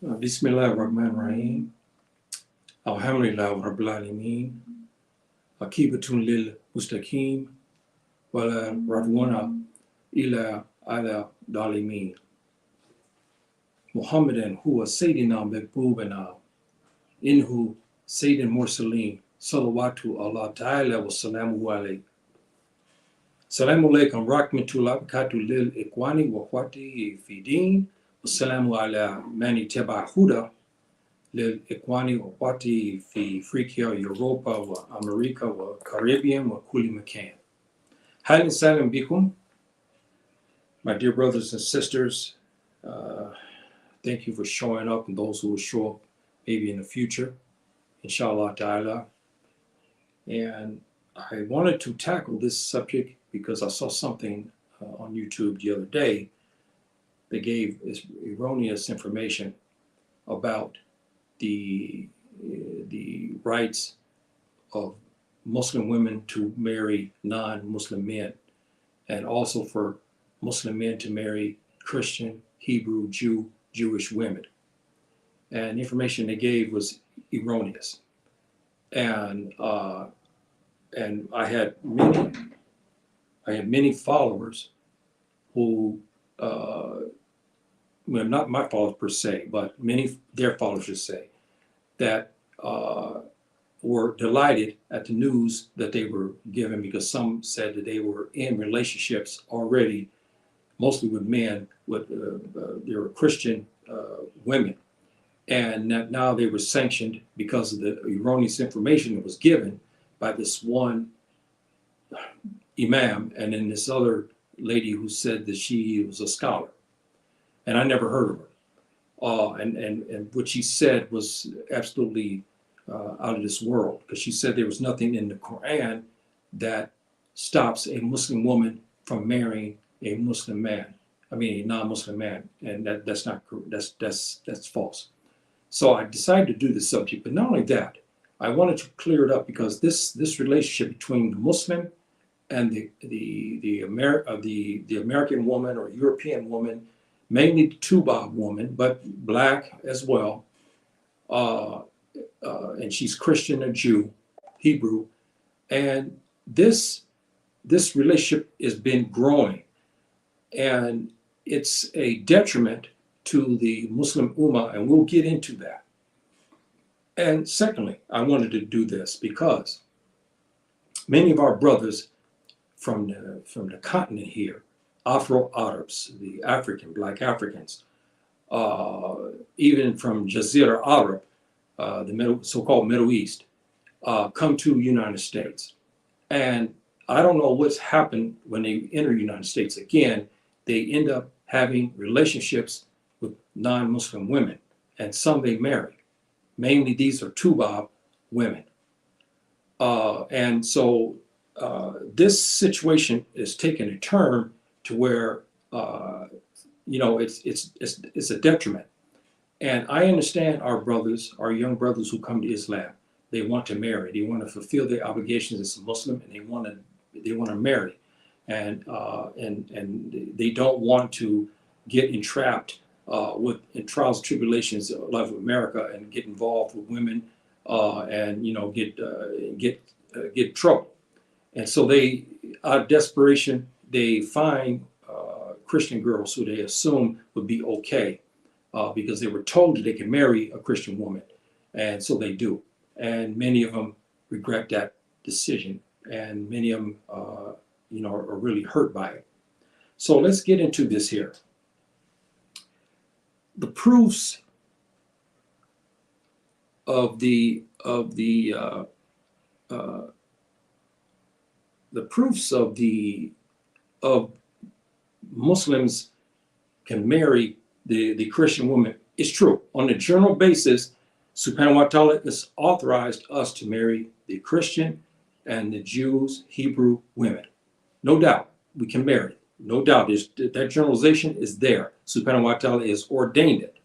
Bismillahirrahmanirrahim. Alhamdulillah Rabbil Alameen. Akibatun lil Mustaqim. Wala Radwana ila ala Dalimeen. Muhammadan huwa Sayyidina Mekbubana. Inhu Sayyidin Mursaleen. Salawatu Allah Ta'ala wa salamu alayhi. Salamu alaykum rahmatullah barakatuh lil ikwani wa khwati fi din. Wassalamu ala mani taba huda. للإخواني وأخواتي في أفريقيا وأوروبا وأمريكا والكاريبيان وكل مكان. أهلا وسهلا بكم, my dear brothers and sisters. Thank you for showing up, and those who will show up maybe in the future, inshallah ta'ala. And I wanted to tackle this subject because I saw something on YouTube the other day that gave erroneous information about the rights of Muslim women to marry non-Muslim men, and also for Muslim men to marry Christian, Hebrew, Jewish women. And the information they gave was erroneous. And I had many followers who well, not my followers per se, but many their followers should say, that were delighted at the news that they were given, because some said that they were in relationships already, mostly with men, with they were Christian women, and that now they were sanctioned because of the erroneous information that was given by this one imam, and then this other lady who said that she was a scholar. And I never heard of her. And what she said was absolutely out of this world, because she said there was nothing in the Quran that stops a Muslim woman from marrying a Muslim man. I mean, a non-Muslim man, and that's not that's false. So I decided to do this subject, but not only that, I wanted to clear it up, because this relationship between the Muslim and the American woman or European woman, mainly the Tubab woman, but black as well, and she's Christian and Jew, Hebrew, and this relationship has been growing, and it's a detriment to the Muslim Ummah, and we'll get into that. And secondly, I wanted to do this because many of our brothers from the continent here, Afro-Arabs, the black Africans, even from Jazira Arab, the so-called Middle East, come to the United States. And I don't know what's happened when they enter the United States. Again, they end up having relationships with non-Muslim women, and some they marry. Mainly these are Tubab women. And so this situation is taking a turn to where it's a detriment. And I understand our brothers, our young brothers who come to Islam. They want to marry. They want to fulfill their obligations as a Muslim, and they want to marry, and they don't want to get entrapped in trials and tribulations of life of America, and get involved with women, and get trouble. And so they, out of desperation, they find Christian girls who they assume would be okay, because they were told that they can marry a Christian woman, and so they do. And many of them regret that decision, and many of them, are really hurt by it. So let's get into this here. The proofs of the proofs of Muslims can marry the Christian woman is true. On a general basis, Subhanahu wa ta'ala has authorized us to marry the Christian and the Jews, Hebrew women. No doubt, we can marry. No doubt, that generalization is there. Subhanahu wa ta'ala has ordained it.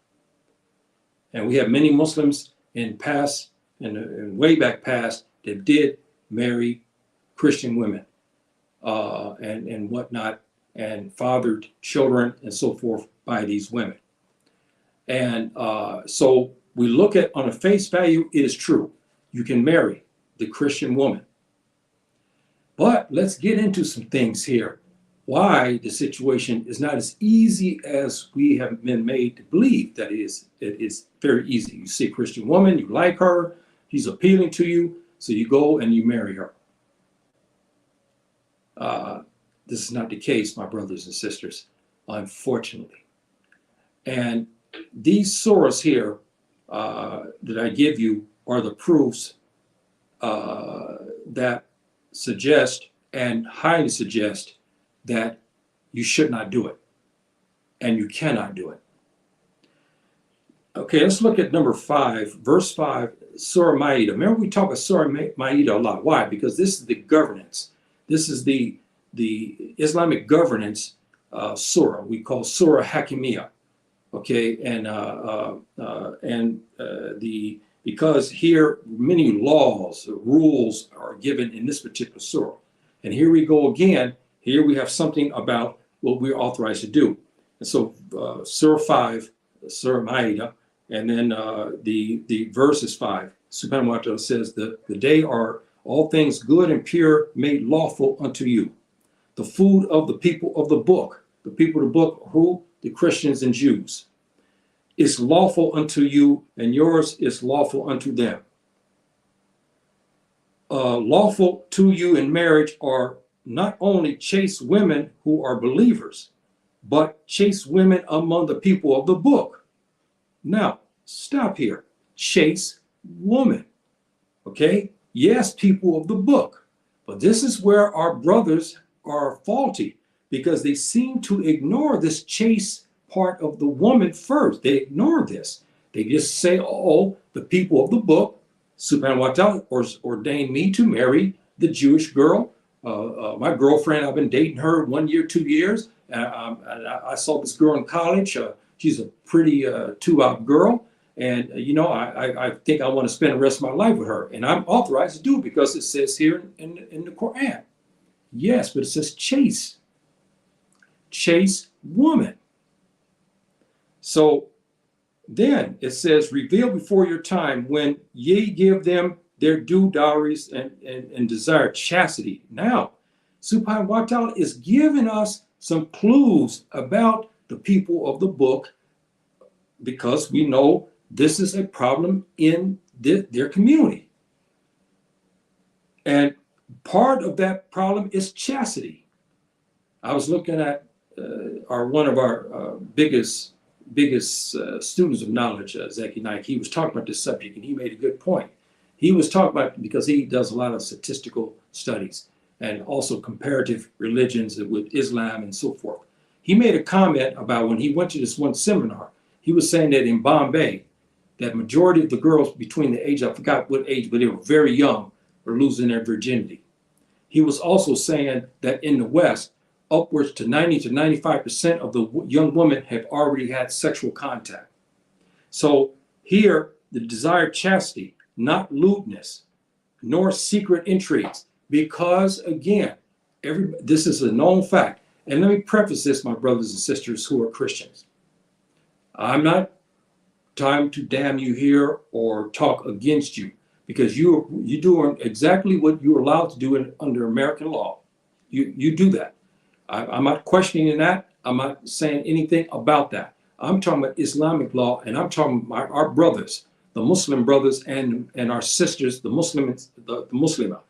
And we have many Muslims in past, and way back past, that did marry Christian women, and whatnot, and fathered children and so forth by these women. And so we look at, on a face value, it is true. You can marry the Christian woman. But let's get into some things here. Why the situation is not as easy as we have been made to believe that it is. It is very easy. You see a Christian woman, you like her, she's appealing to you, so you go and you marry her. This is not the case, my brothers and sisters, unfortunately. And these surahs here that I give you are the proofs that suggest and highly suggest that you should not do it and you cannot do it. Okay, let's look at number 5, verse 5, Surah Ma'idah. Remember, we talk about Surah Ma'idah a lot. Why? Because this is the governance. This is the Islamic governance surah. We call Surah Hakimiyah. Okay, because here many laws, rules are given in this particular surah. And here we go again. Here we have something about what we're authorized to do. And so Surah 5, Surah Ma'idah, and then the verse is 5. Subhanahu wa ta'ala says, the day are all things good and pure made lawful unto you. The food of the people of the book. The people of the book, who? The Christians and Jews. Is lawful unto you, and yours is lawful unto them. Lawful to you in marriage are not only chaste women who are believers, but chaste women among the people of the book. Now, stop here. Chaste woman. Okay? Yes, people of the book. But this is where our brothers are faulty, because they seem to ignore this chaste part of the woman first. They ignore this. They just say, oh, the people of the book, subhanahu wa ta'ala, ordained me to marry the Jewish girl. My girlfriend, I've been dating her 1 year, 2 years. I saw this girl in college. She's a pretty two-out girl. And, I think I want to spend the rest of my life with her. And I'm authorized to do it because it says here in the Quran. Yes, but it says chaste. Chaste woman. So then it says, reveal before your time when ye give them their due dowries and desire chastity. Now, subhanahu wa ta'ala is giving us some clues about the people of the book, because we know this is a problem in their community. And part of that problem is chastity. I was looking at one of our biggest students of knowledge, Zaki Naik. He was talking about this subject, and he made a good point. He was talking about, because he does a lot of statistical studies and also comparative religions with Islam and so forth. He made a comment about when he went to this one seminar. He was saying that in Bombay, that majority of the girls between the age, I forgot what age, but they were very young, were losing their virginity. He was also saying that in the West, upwards to 90 to 95% of the young women have already had sexual contact. So here, the desired chastity, not lewdness, nor secret intrigues, because again, this is a known fact. And let me preface this, my brothers and sisters who are Christians. I'm not trying to damn you here or talk against you, because you're doing exactly what you're allowed to do under American law. You do that. I'm not questioning that. I'm not saying anything about that. I'm talking about Islamic law, and I'm talking about our brothers, the Muslim brothers, and our sisters, the Muslims, the Muslimah.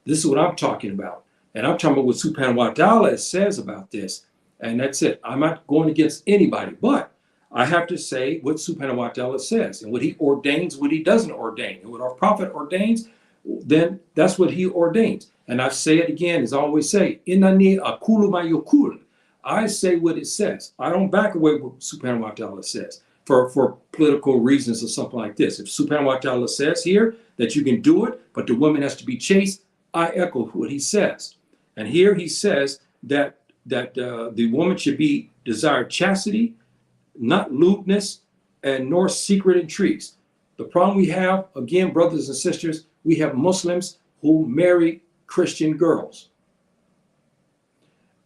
This is what I'm talking about. And I'm talking about what Subhanahu wa ta'ala says about this. And that's it. I'm not going against anybody, but I have to say what Subhanahu wa ta'ala says, and what he ordains, what he doesn't ordain. And what our prophet ordains, then that's what he ordains. And I say it again, as I always say, Innani aqulu ma yaqul. I say what it says. I don't back away what Subhanahu wa ta'ala says for political reasons or something like this. If Subhanahu wa ta'ala says here that you can do it, but the woman has to be chaste, I echo what he says. And here he says that the woman should be desired chastity, not lewdness, and nor secret intrigues. The problem we have, again, brothers and sisters, we have Muslims who marry Christian girls.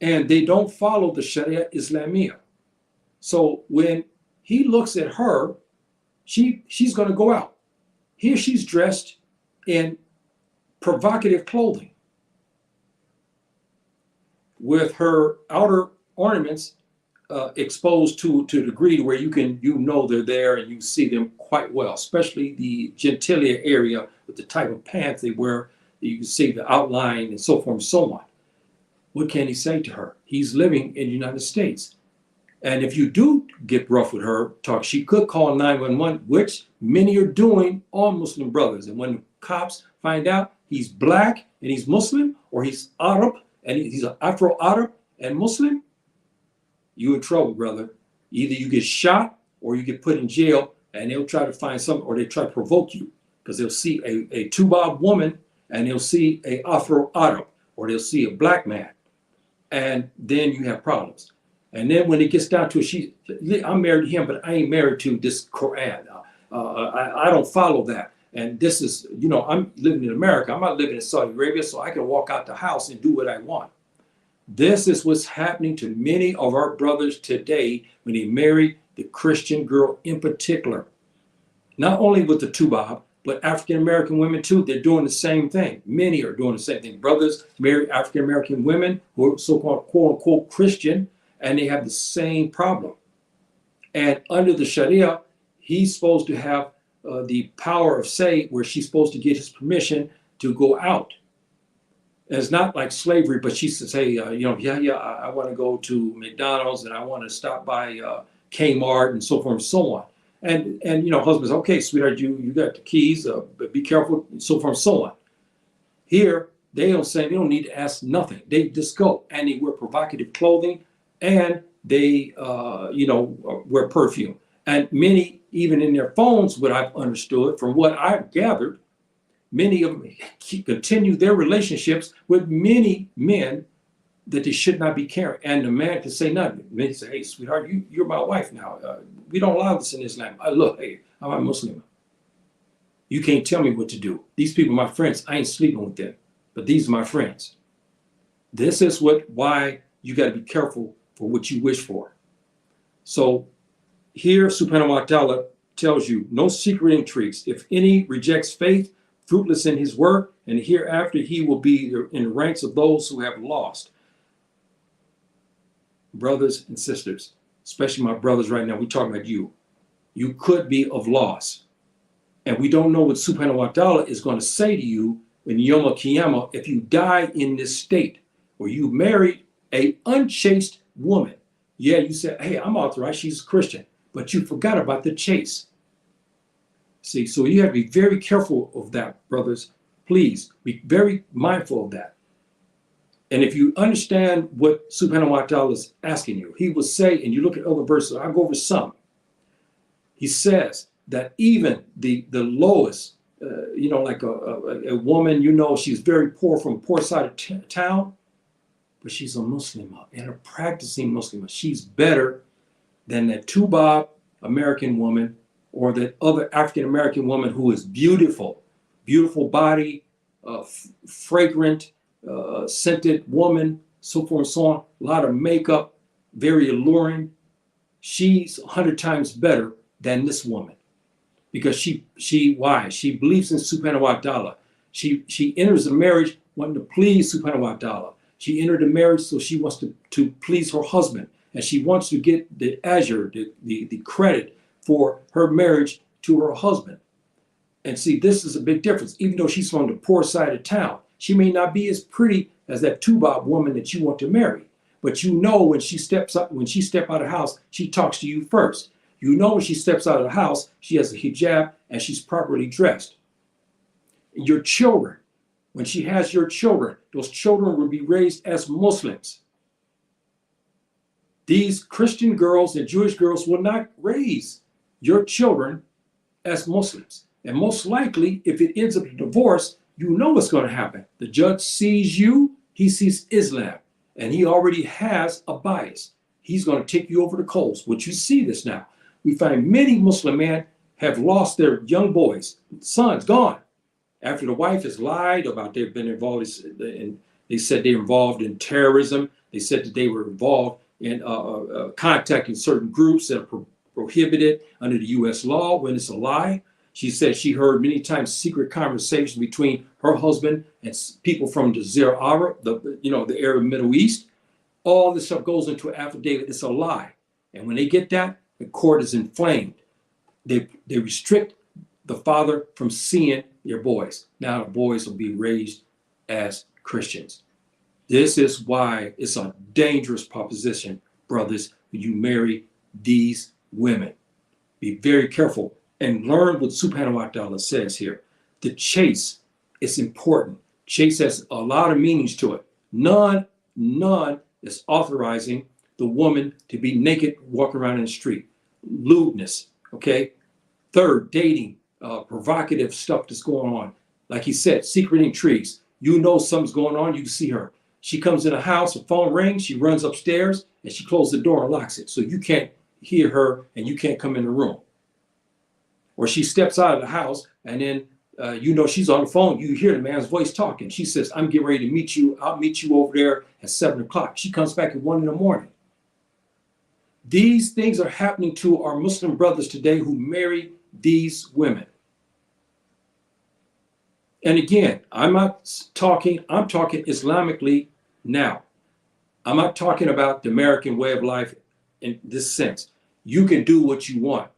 And they don't follow the Sharia Islamiyah. So when he looks at her, she's going to go out. Here she's dressed in provocative clothing with her outer ornaments exposed to a degree to where you know they're there and you see them quite well, especially the genitalia area with the type of pants they wear. You can see the outline and so forth and so on. What can he say to her? He's living in the United States. And if you do get rough with her, she could call 911, which many are doing on Muslim brothers. And when the cops find out he's black and he's Muslim, or he's Arab and he's an Afro-Arab and Muslim, you're in trouble, brother. Either you get shot or you get put in jail, and they'll try to find something, or they try to provoke you, because they'll see a Tubab woman and they'll see a Afro-Arab, or they'll see a black man, and then you have problems. And then when it gets down to it, I'm married to him, but I ain't married to this Quran. I don't follow that. And this is, I'm living in America. I'm not living in Saudi Arabia, so I can walk out the house and do what I want. This is what's happening to many of our brothers today when they marry the Christian girl in particular. Not only with the Tubab, but African-American women too. They're doing the same thing. Many are doing the same thing. Brothers marry African-American women who are so-called quote-unquote Christian, and they have the same problem. And under the Sharia, he's supposed to have the power of say, where she's supposed to get his permission to go out. And it's not like slavery, but she says, hey, I want to go to McDonald's and I want to stop by Kmart and so forth and so on. And husband's, okay, sweetheart, you got the keys, but be careful, and so forth and so on. Here, they don't need to ask nothing. They just go, and they wear provocative clothing, and they, wear perfume. And many, even in their phones, what I've understood, from what I've gathered, many of them continue their relationships with many men that they should not be carrying. And the man can say nothing. The man say, hey, sweetheart, you're my wife now. We don't allow this in Islam. Look, hey, I'm a Muslim. You can't tell me what to do. These people are my friends. I ain't sleeping with them, but these are my friends. This is why you got to be careful for what you wish for. So here, subhanahu wa ta'ala tells you, no secret intrigues. If any rejects faith, fruitless in his work, and hereafter he will be in the ranks of those who have lost. Brothers and sisters, especially my brothers right now, we're talking about you. You could be of loss. And we don't know what subhanahu wa ta'ala is going to say to you in Yom Al-Qiyamah if you die in this state, where you married an unchaste woman. Yeah, you said, hey, I'm authorized, she's a Christian, but you forgot about the chase. See, so you have to be very careful of that, brothers. Please be very mindful of that. And if you understand what subhanahu wa ta'ala is asking you, he will say, and you look at other verses, I'll go over some. He says that even the lowest, like a woman, she's very poor, from a poor side of town, but she's a Muslimah and a practicing Muslimah. She's better than that Tubab American woman, or that other African-American woman who is beautiful body, fragrant, scented woman, so forth and so on, a lot of makeup, very alluring. She's 100 times better than this woman, because why? She believes in subhanahu wa ta'ala. She enters the marriage wanting to please subhanahu wa ta'ala. She entered the marriage so she wants to please her husband, and she wants to get the ajr, the credit for her marriage to her husband. And see, this is a big difference. Even though she's from the poor side of town, she may not be as pretty as that Tubab woman that you want to marry. But when she step out of the house, she talks to you first. When she steps out of the house, she has a hijab and she's properly dressed. Your children, when she has your children, those children will be raised as Muslims. These Christian girls and Jewish girls will not raise your children as Muslims. And most likely, if it ends up in divorce, what's going to happen. The judge sees you, he sees Islam, and he already has a bias. He's going to take you over the coals. But you see this now. We find many Muslim men have lost their young boys, sons, gone, after the wife has lied about they've been involved in, they said they're involved in terrorism. They said that they were involved in contacting certain groups that are prohibited under the U.S. law when it's a lie. She said she heard many times secret conversations between her husband and people from the Zir Arab, the Arab Middle East. All this stuff goes into an affidavit. It's a lie. And when they get that, the court is inflamed. They restrict the father from seeing their boys. Now the boys will be raised as Christians. This is why it's a dangerous proposition, brothers, when you marry these women. Be very careful and learn what Subhanahu wa ta'ala says here. The chase is important. Chase has a lot of meanings to it. None is authorizing the woman to be naked walking around in the street. Lewdness, okay? Third, dating, provocative stuff that's going on. Like he said, secret intrigues. You know something's going on, you see her. She comes in a house, a phone rings, she runs upstairs, and she closes the door and locks it. So you can't hear her and you can't come in the room. Or she steps out of the house and then she's on the phone. You hear the man's voice talking. She says, I'm getting ready to meet you. I'll meet you over there at 7 o'clock. She comes back at 1 a.m. These things are happening to our Muslim brothers today who marry these women. And again, I'm talking Islamically now. I'm not talking about the American way of life in this sense. You can do what you want.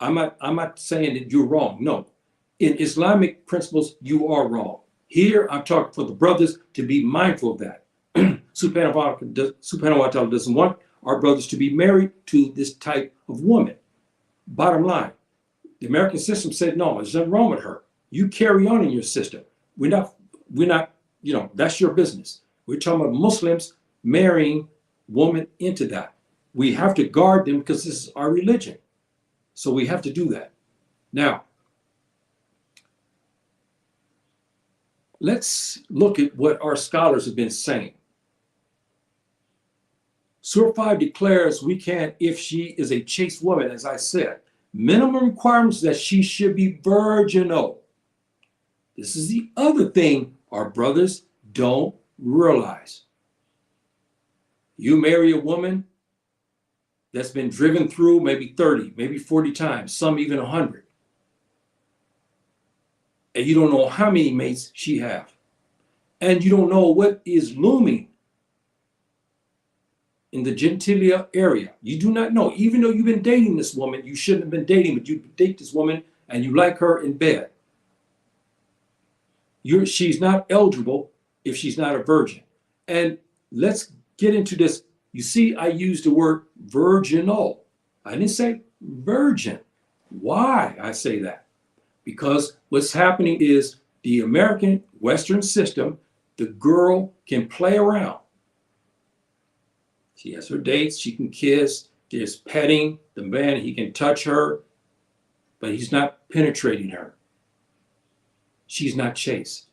I'm not saying that you're wrong. No. In Islamic principles, you are wrong. Here, I'm talking for the brothers to be mindful of that. Subhanahu wa ta'ala doesn't want our brothers to be married to this type of woman. Bottom line, the American system said, no, there's nothing wrong with her. You carry on in your system. We're not, that's your business. We're talking about Muslims marrying women into that. We have to guard them because this is our religion. So we have to do that. Now, let's look at what our scholars have been saying. Surah 5 declares we can, if she is a chaste woman, as I said, minimum requirements that she should be virginal. This is the other thing our brothers don't realize. You marry a woman that's been driven through maybe 30, maybe 40 times, some even 100. And you don't know how many mates she have. And you don't know what is looming in the genitalia area. You do not know. Even though you've been dating this woman, you shouldn't have been dating, but you date this woman and you like her in bed. She's not eligible if she's not a virgin. And let's get into this. You see, I used the word virginal. I didn't say virgin. Why I say that? Because what's happening is the American Western system, the girl can play around. She has her dates, she can kiss, there's petting, the man, he can touch her, but he's not penetrating her. She's not chaste.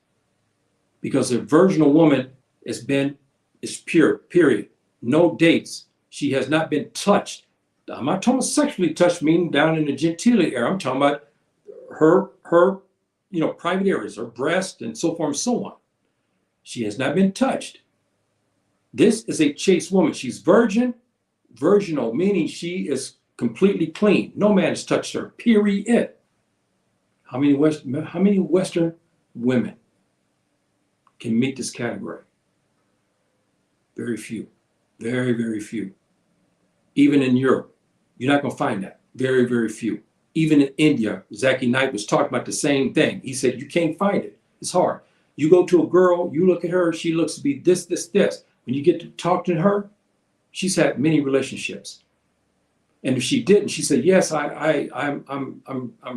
Because a virginal woman is pure, period. No dates. She has not been touched. I'm not talking about sexually touched, meaning down in the genitalia area. I'm talking about her private areas, her breast, and so forth and so on. She has not been touched. This is a chaste woman. She's virginal, meaning she is completely clean. No man has touched her, period. How many Western women can meet this category? Very few. Very, very few. Even in Europe, you're not going to find that. Very, very few. Even in India, Zaki Knight was talking about the same thing. He said, you can't find it. It's hard. You go to a girl, you look at her, she looks to be this, this, this. When you get to talk to her, she's had many relationships. And if she didn't, she said, yes, I'm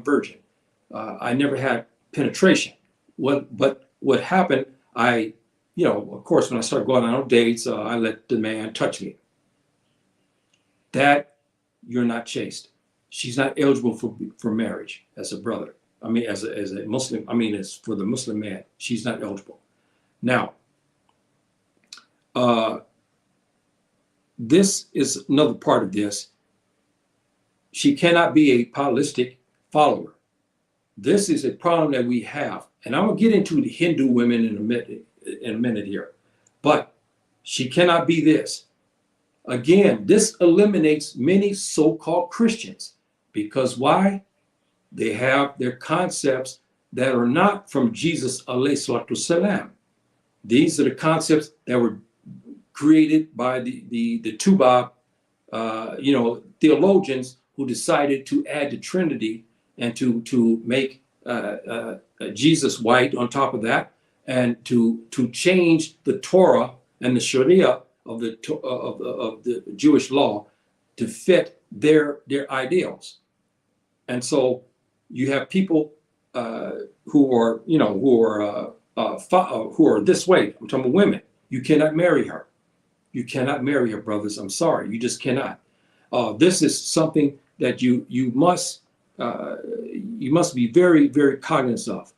virgin. I never had penetration. But what happened, of course, when I started going on dates, I let the man touch me. That you're not chaste. She's not eligible for marriage as a brother. I mean, as a Muslim. I mean, as for the Muslim man, she's not eligible. Now, this is another part of this. She cannot be a polytheistic follower. This is a problem that we have, and I'm gonna get into the Hindu women in a minute here. But she cannot be this. Again, this eliminates many so-called Christians. Because why? They have their concepts that are not from Jesus alayhi salatu salam. These are the concepts that were created by the Tubab, theologians who decided to add the Trinity and to make Jesus white on top of that, and to change the Torah and the Sharia of the Jewish law to fit their ideals. And so you have people who are this way. I'm talking about women. You cannot marry her. You cannot marry her, brothers. I'm sorry, you just cannot. This is something that you must be very, very cognizant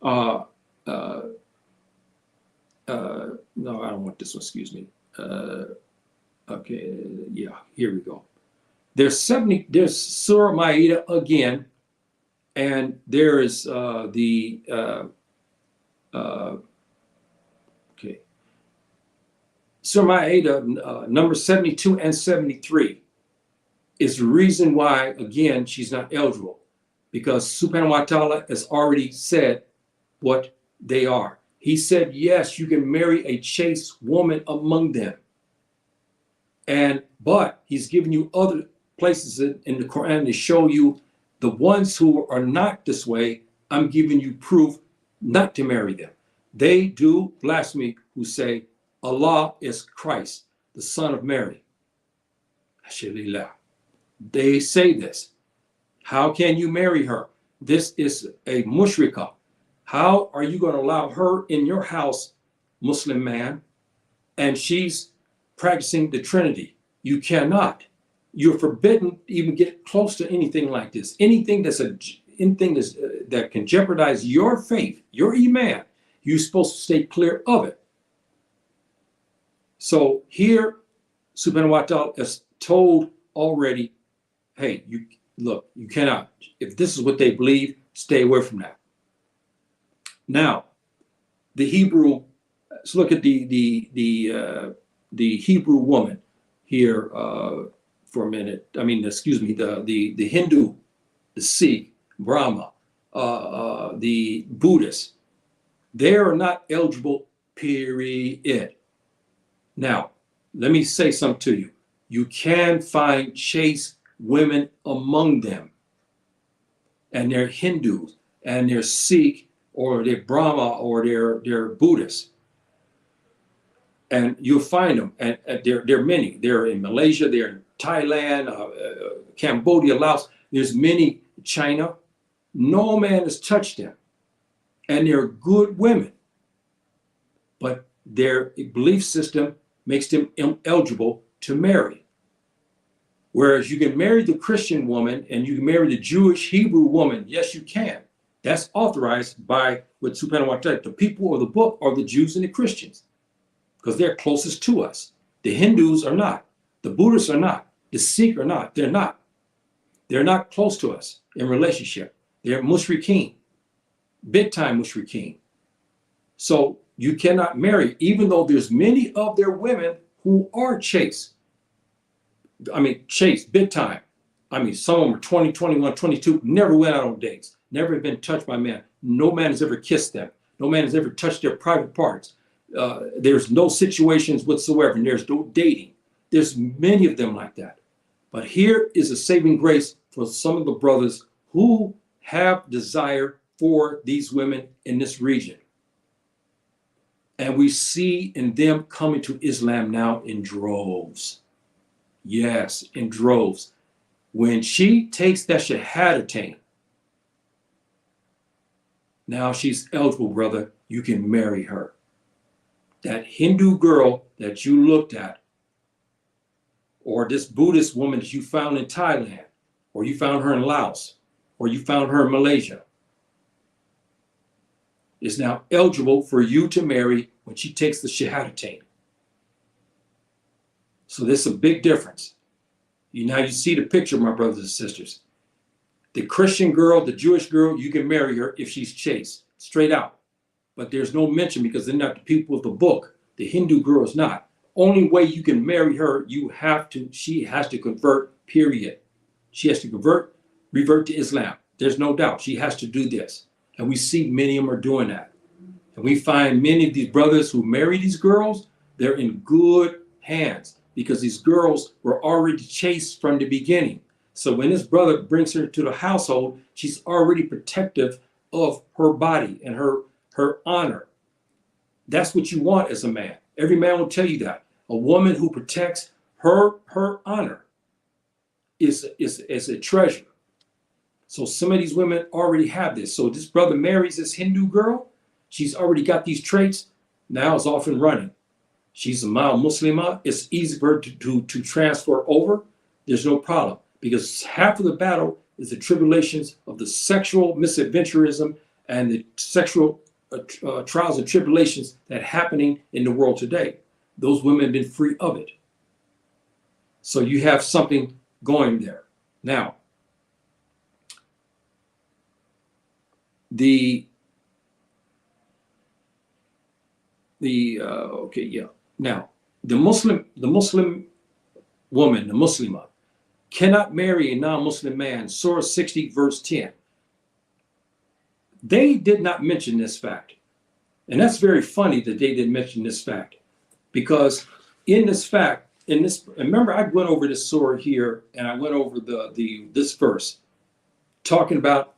of. No, I don't want this one. Excuse me. Okay, yeah, here we go. There's Surah Ma'idah again, and there is okay. Surah Ma'idah number 72 and 73 is the reason why, again, she's not eligible, because Subhanahu wa Ta'ala has already said what they are. He said, yes, you can marry a chaste woman among them. But he's given you other places in the Quran to show you the ones who are not this way. I'm giving you proof not to marry them. They do blasphemy who say Allah is Christ, the son of Mary. They say this. How can you marry her? This is a mushrikah. How are you going to allow her in your house, Muslim man, and she's practicing the Trinity? You cannot. You're forbidden to even get close to anything like this. Anything that can jeopardize your faith, your iman, you're supposed to stay clear of it. So here, Subhanahu wa Ta'ala has told already, hey, you cannot. If this is what they believe, stay away from that. Now, the Hebrew. Let's look at the Hebrew woman here for a minute. I mean, excuse me, the Hindu, the Sikh, Brahma, the Buddhist. They are not eligible. Period. Now, let me say something to you. You can find chaste women among them, and they're Hindus, and they're Sikh, or they're Brahma, or they're Buddhists. And you'll find them, and there are many. They're in Malaysia, they're in Thailand, Cambodia, Laos. There's many, China. No man has touched them. And they're good women. But their belief system makes them ineligible to marry. Whereas you can marry the Christian woman and you can marry the Jewish Hebrew woman. Yes, you can. That's authorized by what Subhanahu wa Ta'ala, the people of the book are the Jews and the Christians, because they're closest to us. The Hindus are not. The Buddhists are not. The Sikh are not. They're not. They're not close to us in relationship. They're mushrikeen, big time mushrikeen. So you cannot marry, even though there's many of their women who are chaste. I mean, chaste, big time. I mean, some of them are 20, 21, 22, never went out on dates, never been touched by men. No man has ever kissed them. No man has ever touched their private parts. There's no situations whatsoever, and there's no dating. There's many of them like that. But here is a saving grace for some of the brothers who have desire for these women in this region. And we see in them coming to Islam now in droves. Yes, in droves. When she takes that shahadatain, now she's eligible, brother. You can marry her. That Hindu girl that you looked at, or this Buddhist woman that you found in Thailand, or you found her in Laos, or you found her in Malaysia, is now eligible for you to marry when she takes the shahadatain. So there's a big difference. Now you see the picture, my brothers and sisters. The Christian girl, the Jewish girl, you can marry her if she's chaste, straight out. But there's no mention because they're not the people of the book. The Hindu girl is not. only way you can marry her, she has to convert, period. She has to revert to Islam. There's no doubt. She has to do this. And we see many of them are doing that. And we find many of these brothers who marry these girls, they're in good hands because these girls were already chaste from the beginning. So when this brother brings her to the household, she's already protective of her body and her honor. That's what you want as a man. Every man will tell you that. A woman who protects her honor is a treasure. So some of these women already have this. So this brother marries this Hindu girl. She's already got these traits. Now it's off and running. She's a mild Muslimah. It's easy for her to transfer over. There's no problem because half of the battle is the tribulations of the sexual misadventurism and the sexual trials and tribulations that are happening in the world today. Those women have been free of it. So you have something going there. Now, Now, the Muslim woman, the Muslimah, cannot marry a non-Muslim man. Surah 60, verse 10. They did not mention this fact. And that's very funny that they didn't mention this fact. Because remember I went over this surah here and I went over this verse talking about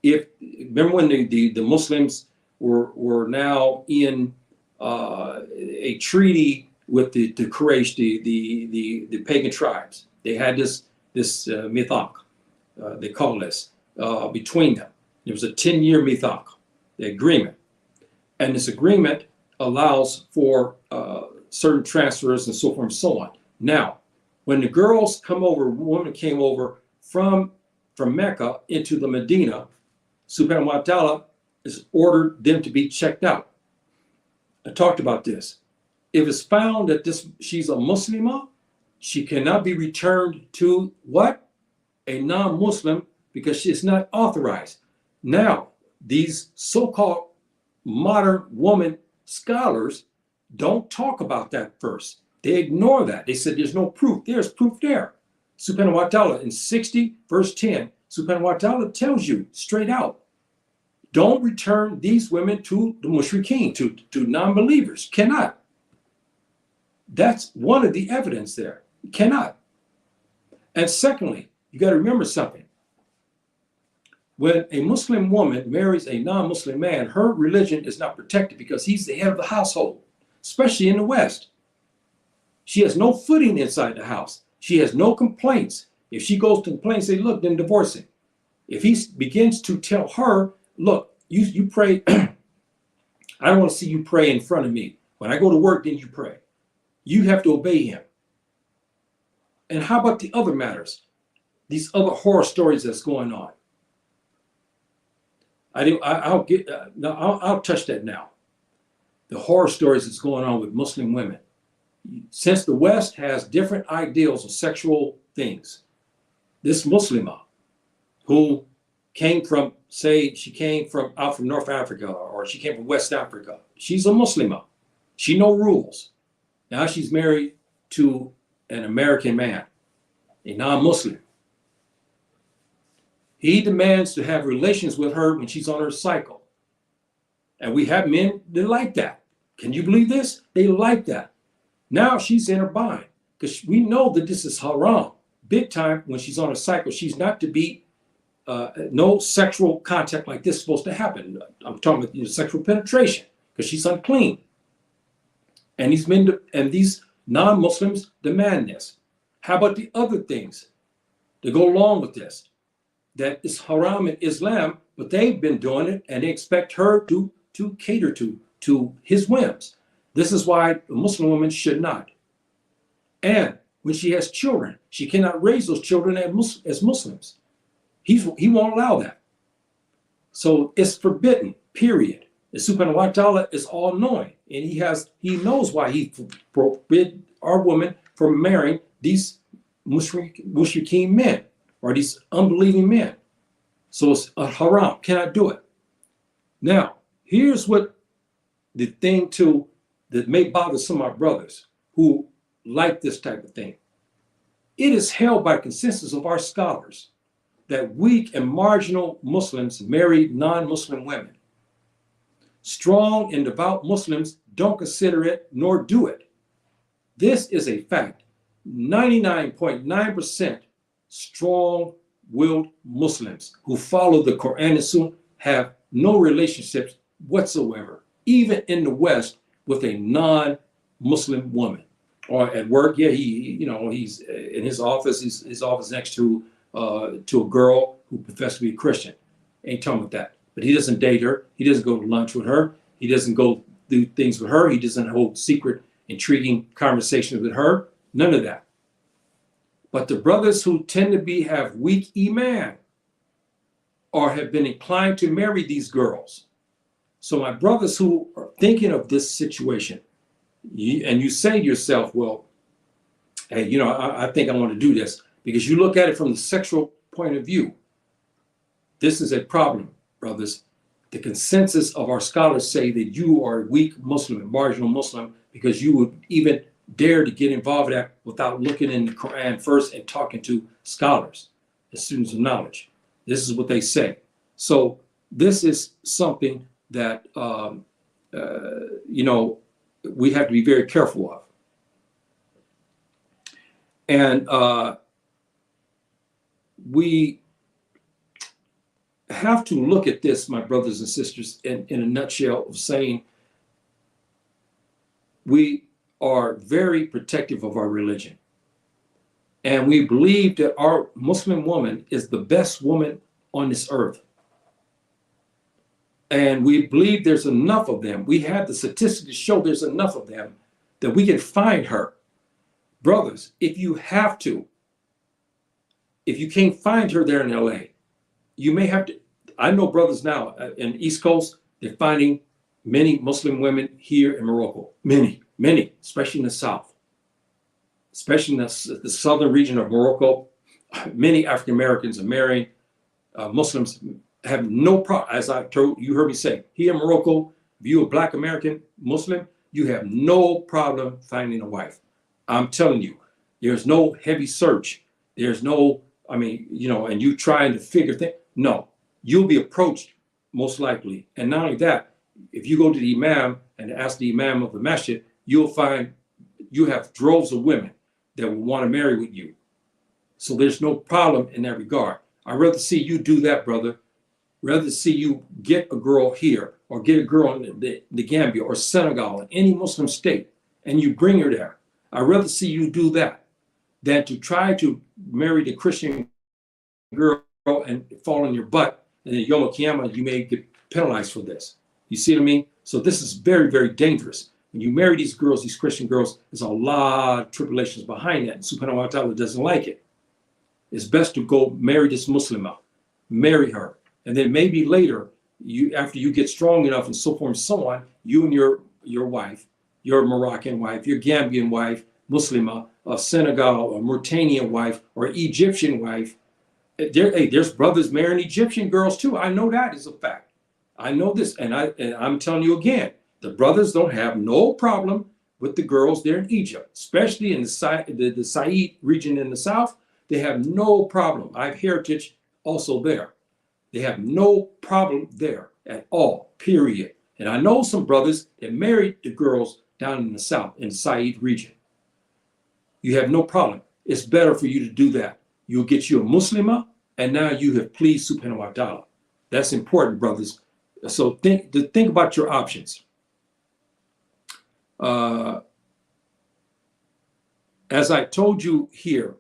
remember when the Muslims were now in a treaty with the Quraysh, the pagan tribes. They had this mithaq, they call this, between them. It was a 10-year mithaq, the agreement. And this agreement allows for certain transfers and so forth and so on. Now, when the girls come over, women came over from Mecca into the Medina, Subhanahu wa ta'ala has ordered them to be checked out. I talked about this. If it's found that she's a Muslimah, she cannot be returned to what? A non-Muslim, because she is not authorized. Now, these so-called modern woman scholars don't talk about that verse. They ignore that. They said there's no proof. There's proof there. Subhanahu wa ta'ala in 60 verse 10, Subhanahu wa ta'ala tells you straight out, don't return these women to the mushrikeen, to non-believers. Cannot. That's one of the evidence there. Cannot. And secondly, you got to remember something. When a Muslim woman marries a non-Muslim man, her religion is not protected because he's the head of the household, especially in the West. She has no footing inside the house. She has no complaints. If she goes to complain, say, look, then divorce him. If he begins to tell her, look, you pray, I don't want to see you pray in front of me. When I go to work, then you pray. You have to obey him. And how about the other matters? These other horror stories that's going on. I'll touch that now. The horror stories that's going on with Muslim women. Since the West has different ideals of sexual things, this Muslimah who came from, say, she came from out from North Africa or she came from West Africa, she's a Muslimah. She knows rules. Now she's married to an American man, a non-Muslim. He demands to have relations with her when she's on her cycle. And we have men that like that. Can you believe this? They like that. Now she's in her bind because we know that this is haram. Big time when she's on her cycle. She's not to be, no sexual contact like this is supposed to happen. I'm talking about sexual penetration because she's unclean. And these men and these non-Muslims demand this. How about the other things that go along with this? That is haram in Islam, but they've been doing it and they expect her to cater to his whims. This is why a Muslim woman should not. And when she has children, she cannot raise those children as Muslims. He won't allow that. So it's forbidden, period. The Subhanahu wa ta'ala is all knowing. And he knows why he forbid our woman from marrying these mushrikeen men or these unbelieving men. So it's a haram, cannot do it. Now, here's what the thing too that may bother some of our brothers who like this type of thing. It is held by consensus of our scholars that weak and marginal Muslims marry non-Muslim women. Strong and devout Muslims don't consider it nor do it. This is a fact. 99.9% strong-willed Muslims who follow the Quran and Sunnah have no relationships whatsoever, even in the West, with a non-Muslim woman. Or at work, yeah, he's in his office. His office next to a girl who professes to be a Christian. Ain't talking about that. But he doesn't date her. He doesn't go to lunch with her. He doesn't go do things with her. He doesn't hold secret, intriguing conversations with her. None of that. But the brothers who tend to have weak iman or have been inclined to marry these girls. So my brothers who are thinking of this situation, and you say to yourself, well, hey, I think I want to do this, because you look at it from the sexual point of view. This is a problem, brothers. The consensus of our scholars say that you are a weak Muslim, a marginal Muslim, because you would even dare to get involved in that without looking in the Quran first and talking to scholars, the students of knowledge. This is what they say. So this is something that, we have to be very careful of. And we have to look at this, my brothers and sisters, in a nutshell, of saying we are very protective of our religion. And we believe that our Muslim woman is the best woman on this earth. And we believe there's enough of them. We have the statistics to show there's enough of them that we can find her. Brothers, if you can't find her there in LA, you may have to. I know brothers now in the East Coast, they're finding many Muslim women here in Morocco. Many, especially in the South. Especially in the southern region of Morocco. Many African Americans are marrying Muslims. Have no problem, as I told you, heard me say, here in Morocco, if you're a Black American Muslim, you have no problem finding a wife. I'm telling you, there's no heavy search. There's no, and you trying to figure things. No, you'll be approached most likely. And not only that, if you go to the imam and ask the imam of the masjid, you'll find you have droves of women that will want to marry with you. So there's no problem in that regard. I'd rather see you do that, brother. Rather see you get a girl here or get a girl in the Gambia or Senegal, in any Muslim state, and you bring her there. I'd rather see you do that than to try to marry the Christian girl and fall on your butt, and then Yom Kippur, you may get penalized for this. You see what I mean? So this is very, very dangerous. When you marry these girls, these Christian girls, there's a lot of tribulations behind that, and Subhanahu wa Ta'ala doesn't like it. It's best to go marry this Muslimah, marry her. And then maybe later, after you get strong enough and so forth and so on, you and your wife, your Moroccan wife, your Gambian wife, Muslima, a Senegal, a Mauritanian wife, or Egyptian wife. There's brothers marrying Egyptian girls too. I know that is a fact. I know this, and I'm telling you again, the brothers don't have no problem with the girls there in Egypt, especially in the Said region in the south. They have no problem. I have heritage also there. They have no problem there at all, period. And I know some brothers that married the girls down in the south, in the Said region. You have no problem. It's better for you to do that. You'll get you a Muslimah, and now you have pleased Subhanahu wa Ta'ala. That's important, brothers. So think about your options. As I told you here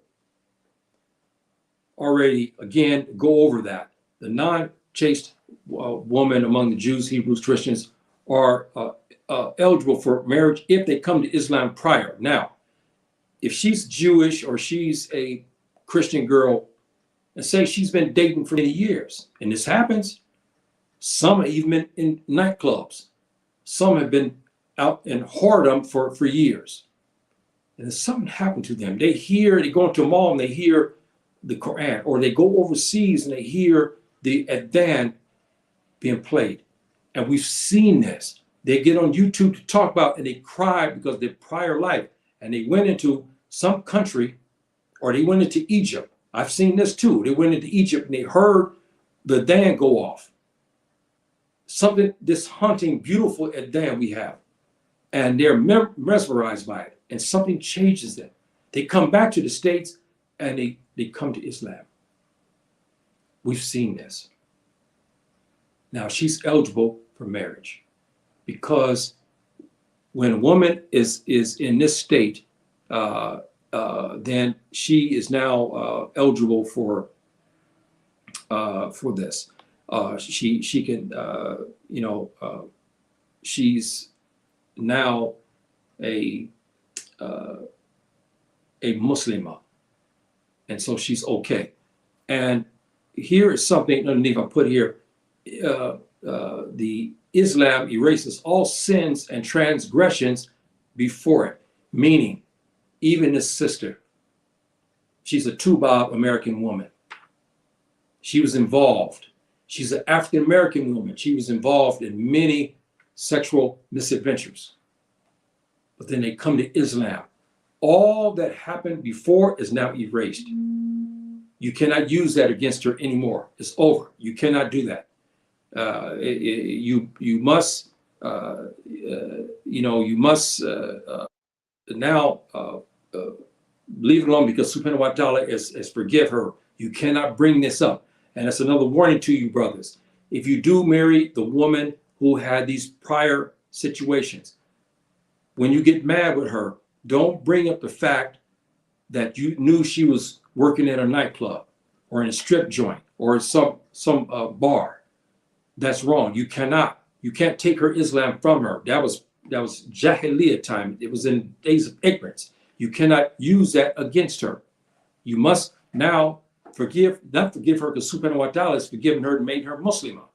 already, again, go over that. The non-chaste woman among the Jews, Hebrews, Christians are eligible for marriage if they come to Islam prior. Now, if she's Jewish or she's a Christian girl, and say she's been dating for many years, and this happens, some have even been in nightclubs. Some have been out in whoredom for years. And something happened to them. They go into a mall and they hear the Quran, or they go overseas and they hear the adhan being played. And we've seen this. They get on YouTube to talk about, and they cry because their prior life. and they went into some country, or they went into Egypt. I've seen this too. They went into Egypt and they heard the Dan go off. Something, this haunting, beautiful Dan we have. And they're mesmerized by it. And something changes them. They come back to the States and they come to Islam. We've seen this. Now she's eligible for marriage, because when a woman is in this state, then she is now eligible for this. She can she's now a Muslimah, and so she's okay. And here is something underneath I put here. The Islam erases all sins and transgressions before it, meaning even this sister, she's a Tubab American woman. She was involved. She's an African American woman. She was involved in many sexual misadventures. But then they come to Islam. All that happened before is now erased. You cannot use that against her anymore. It's over. You cannot do that. You must now leave it alone, because Subhanahu wa Ta'ala is forgive her. You cannot bring this up. And that's another warning to you, brothers. If you do marry the woman who had these prior situations, when you get mad with her, don't bring up the fact that you knew she was working in a nightclub or in a strip joint or some bar. That's wrong. You can't take her Islam from her. That was Jahiliyyah time. It was in days of ignorance. You cannot use that against her. You must now not forgive her, because Subhanahu wa Ta'ala has forgiven her and made her Muslimah.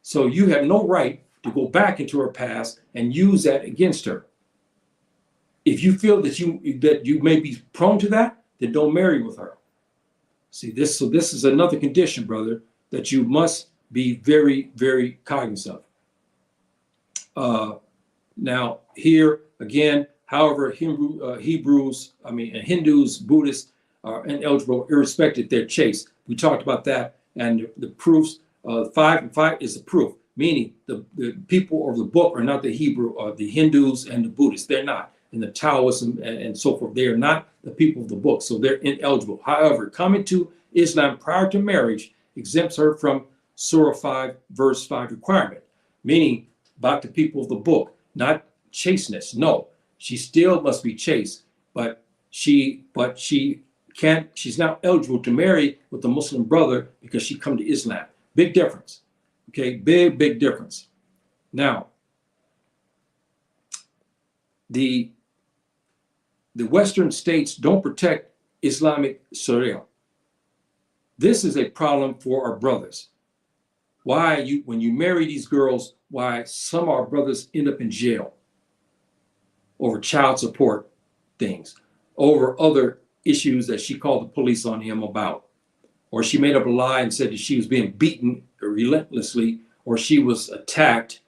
So you have no right to go back into her past and use that against her. If you feel that you may be prone to that, then don't marry with her. See this. So this is another condition, brother, that you must be very, very cognizant of. Now here again, however, Hindus, Buddhists are ineligible irrespective of their chase. We talked about that, and the proofs. 5 and 5 is the proof, meaning the people of the book are not the Hebrew or the Hindus and the Buddhists. They're not. And the Taoists and so forth, they are not the people of the book, so they're ineligible. However, coming to Islam prior to marriage exempts her from Surah 5, verse 5 requirement, meaning about the people of the book, not chasteness. No, she still must be chaste, but she can't. She's not eligible to marry with a Muslim brother because she come to Islam. Big difference. Okay, big difference. Now, the Western states don't protect Islamic Sharia. This is a problem for our brothers. When you marry these girls, why some of our brothers end up in jail over child support things, over other issues that she called the police on him about, or she made up a lie and said that she was being beaten relentlessly, or she was attacked,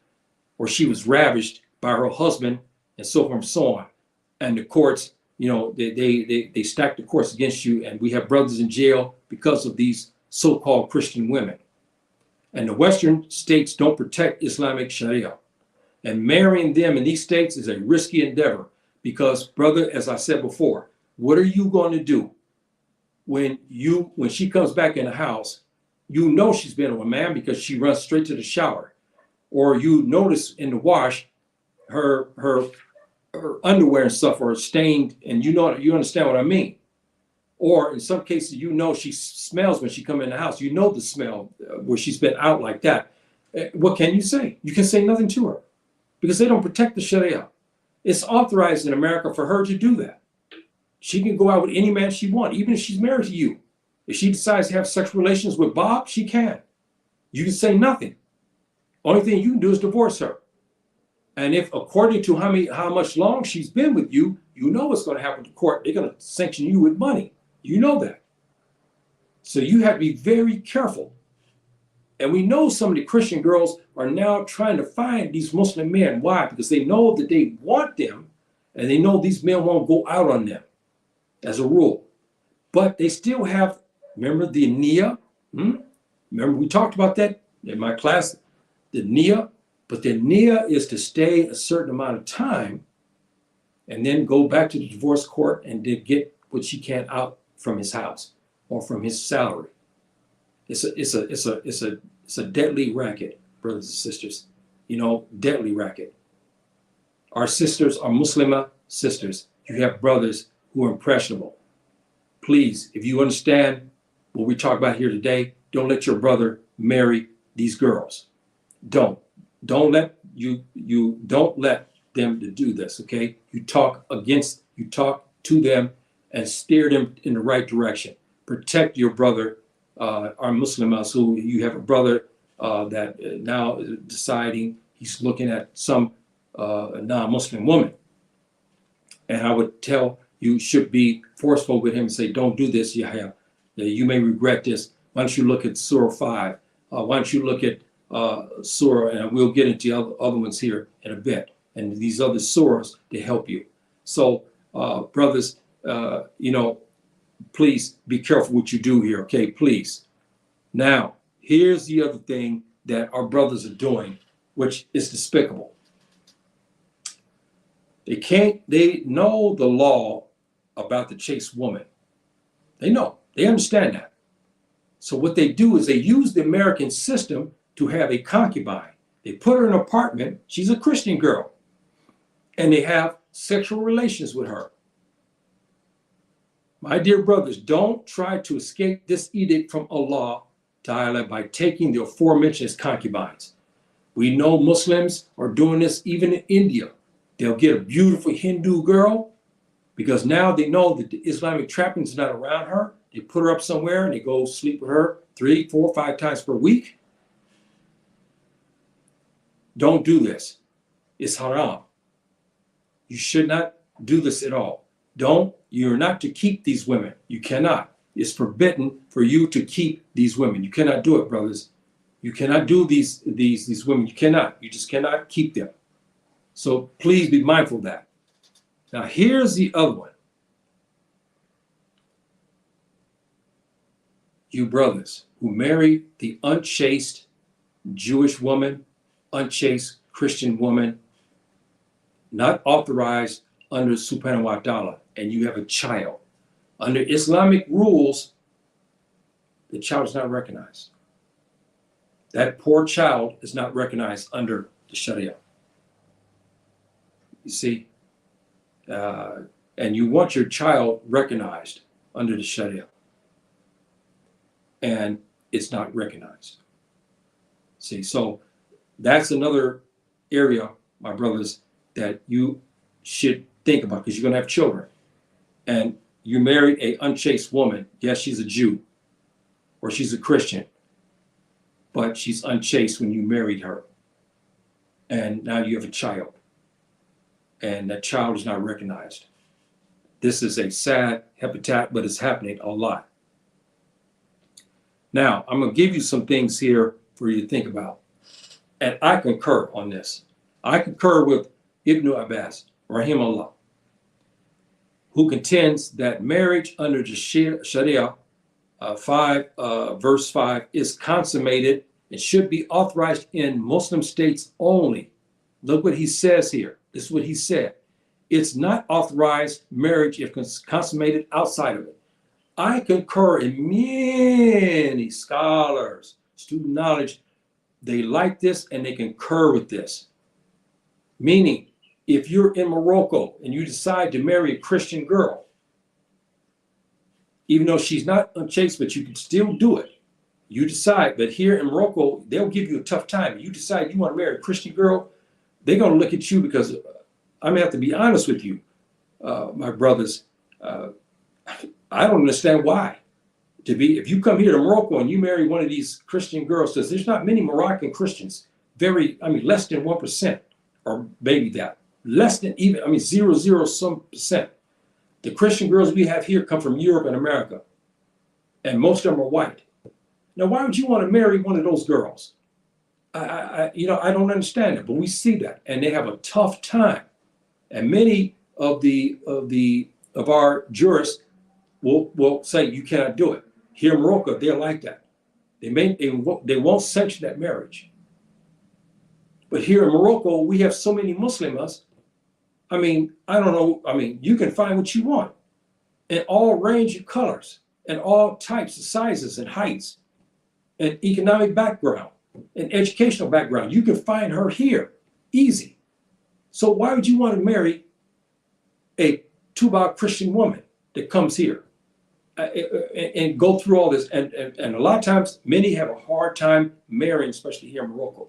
or she was ravished by her husband, and so forth and so on. And the courts, they stack the courts against you, and we have brothers in jail because of these so-called Christian women. And the Western states don't protect Islamic Sharia. And marrying them in these states is a risky endeavor because, brother, as I said before, what are you going to do when she comes back in the house? You know she's been with a man because she runs straight to the shower. Or you notice in the wash her underwear and stuff are stained, and you understand what I mean. Or in some cases, she smells when she come in the house. You know the smell where she's been out like that. What can you say? You can say nothing to her because they don't protect the Sharia. It's authorized in America for her to do that. She can go out with any man she wants, even if she's married to you. If she decides to have sexual relations with Bob, she can. You can say nothing. Only thing you can do is divorce her. And if, according to how much long she's been with you, you know what's going to happen to court. They're going to sanction you with money. You know that. So you have to be very careful. And we know some of the Christian girls are now trying to find these Muslim men. Why? Because they know that they want them And they know these men won't go out on them as a rule. But they still have, remember the Nia? Remember we talked about that in my class, the Nia? But the Nia is to stay a certain amount of time and then go back to the divorce court and then get what she can out from his house or from his salary. It's a deadly racket, brothers and sisters. You know, deadly racket. Our sisters are Muslimah sisters. You have brothers who are impressionable. Please, if you understand what we talk about here today, don't let your brother marry these girls. Don't let them to do this, okay? You talk to them and steer them in the right direction. Protect your brother, our Muslims, who you have a brother that now is deciding he's looking at some non-Muslim woman. And I would tell you should be forceful with him and say, don't do this, Yahya. You may regret this. Why don't you look at Surah 5? Why don't you look at Surah, and we'll get into other ones here in a bit, and these other surahs to help you. So, brothers, please be careful what you do here, okay? Please. Now, here's the other thing that our brothers are doing, which is despicable. They know the law about the chaste woman. They understand that. So what they do is they use the American system to have a concubine. They put her in an apartment. She's a Christian girl. And they have sexual relations with her. My dear brothers, don't try to escape this edict from Allah Ta'ala by taking the aforementioned concubines. We know Muslims are doing this even in India. They'll get a beautiful Hindu girl because now they know that the Islamic trappings is not around her. They put her up somewhere and they go sleep with her 3, 4, 5 times per week. Don't do this. It's haram. You should not do this at all. You're not to keep these women. You cannot. It's forbidden for you to keep these women. You cannot do it, brothers. You cannot do these women. You cannot. You just cannot keep them. So please be mindful of that. Now here's the other one. You brothers who marry the unchaste Jewish woman, unchaste Christian woman, not authorized under Subhanahu wa Ta'ala, and you have a child. Under Islamic rules, the child is not recognized. That poor child is not recognized under the Sharia. You see? And you want your child recognized under the Sharia. And it's not recognized. See, so that's another area, my brothers, that you should think about because you're going to have children. And you married an unchaste woman. Yes, she's a Jew or she's a Christian, but she's unchaste when you married her. And now you have a child. And that child is not recognized. This is a sad habitat, but it's happening a lot. Now, I'm going to give you some things here for you to think about. And I concur on this. I concur with Ibn Abbas, rahimahullah, who contends that marriage under the Sharia 5, verse 5 is consummated. It should be authorized in Muslim states only. Look what he says here. This is what he said. It's not authorized marriage if consummated outside of it. I concur in many scholars, student knowledge, they like this and they concur with this. Meaning, if you're in Morocco and you decide to marry a Christian girl, even though she's not unchaste, but you can still do it. You decide, but here in Morocco, they'll give you a tough time. You decide you want to marry a Christian girl, they're going to look at you because I'm going to have to be honest with you, my brothers. I don't understand why. If you come here to Morocco and you marry one of these Christian girls, because there's not many Moroccan Christians, less than 1%, or maybe that. Less than even, 0 some percent. The Christian girls we have here come from Europe and America. And most of them are white. Now, why would you want to marry one of those girls? I don't understand it, but we see that. And they have a tough time. And many of our jurists will say you cannot do it. Here in Morocco, they're like that. They won't sanction that marriage. But here in Morocco, we have so many Muslims. I mean, I don't know. I mean, you can find what you want in all range of colors and all types of sizes and heights and economic background and educational background. You can find her here easy. So why would you want to marry a Tuba Christian woman that comes here and go through all this? And a lot of times, many have a hard time marrying, especially here in Morocco.